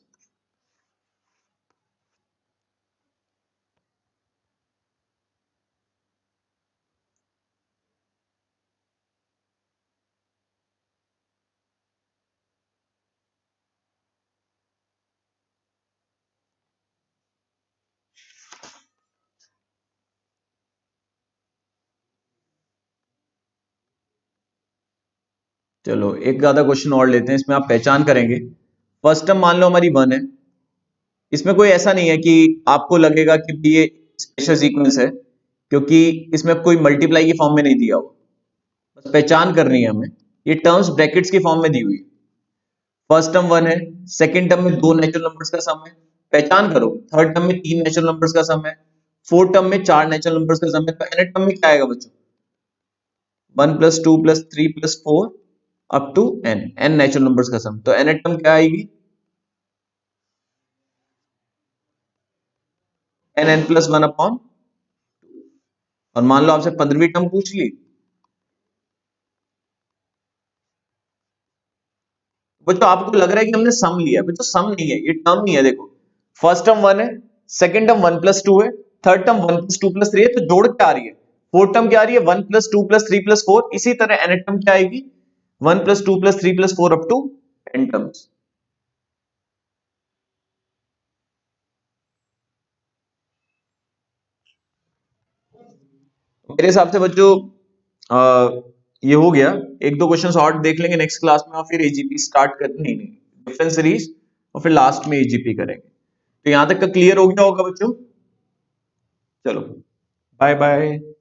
चलो एक ज्यादा क्वेश्चन और लेते हैं, इसमें आप पहचान करेंगे। फर्स्ट टर्म मान लो हमारी 1 है, इसमें कोई ऐसा नहीं है कि आपको लगेगा कि ये स्पेशल सीक्वेंस है, क्योंकि इसमें कोई मल्टीप्लाई की फॉर्म में नहीं दिया हुआ। बस पहचान करनी है हमें। ये टर्म्स ब्रैकेट्स की फॉर्म में दी हुई है। फर्स्ट टर्म 1 है, सेकंड टर्म में 2 नेचुरल नंबर्स का सम है, पहचान करो। थर्ड टर्म में 3 नेचुरल नंबर्स का सम है, फोर्थ टर्म में 4 नेचुरल नंबर्स का सम है। तो nth टर्म में क्या आएगा बच्चों? 1+2+3+4 up to n natural numbers का सम। तो nth टर्म क्या आएगी? n+1/। और मान लो आपसे 15वीं टर्म पूछ ली, बच्चों आपको लग रहा है कि हमने सम लिया है, बच्चों सम नहीं है, ये टर्म नहीं है। देखो फर्स्ट टर्म 1 है, सेकंड टर्म 1+2 है, थर्ड टर्म 1+2+3 है, तो जोड़ क्या आ रही है? फोर्थ टर्म क्या आ रही है? 1+2+3+4। इसी तरह nth टर्म क्या आएगी? 1+2+3+4 अप टू n टर्म्स। मेरे हिसाब से बच्चों ये हो गया। एक दो क्वेश्चन और देख लेंगे नेक्स्ट क्लास में, और फिर एजीपी स्टार्ट कर नहीं नहीं डिफरेंस सीरीज, और फिर लास्ट में एजीपी करेंगे। तो यहां तक का क्लियर हो गया होगा बच्चों? चलो बाय बाय।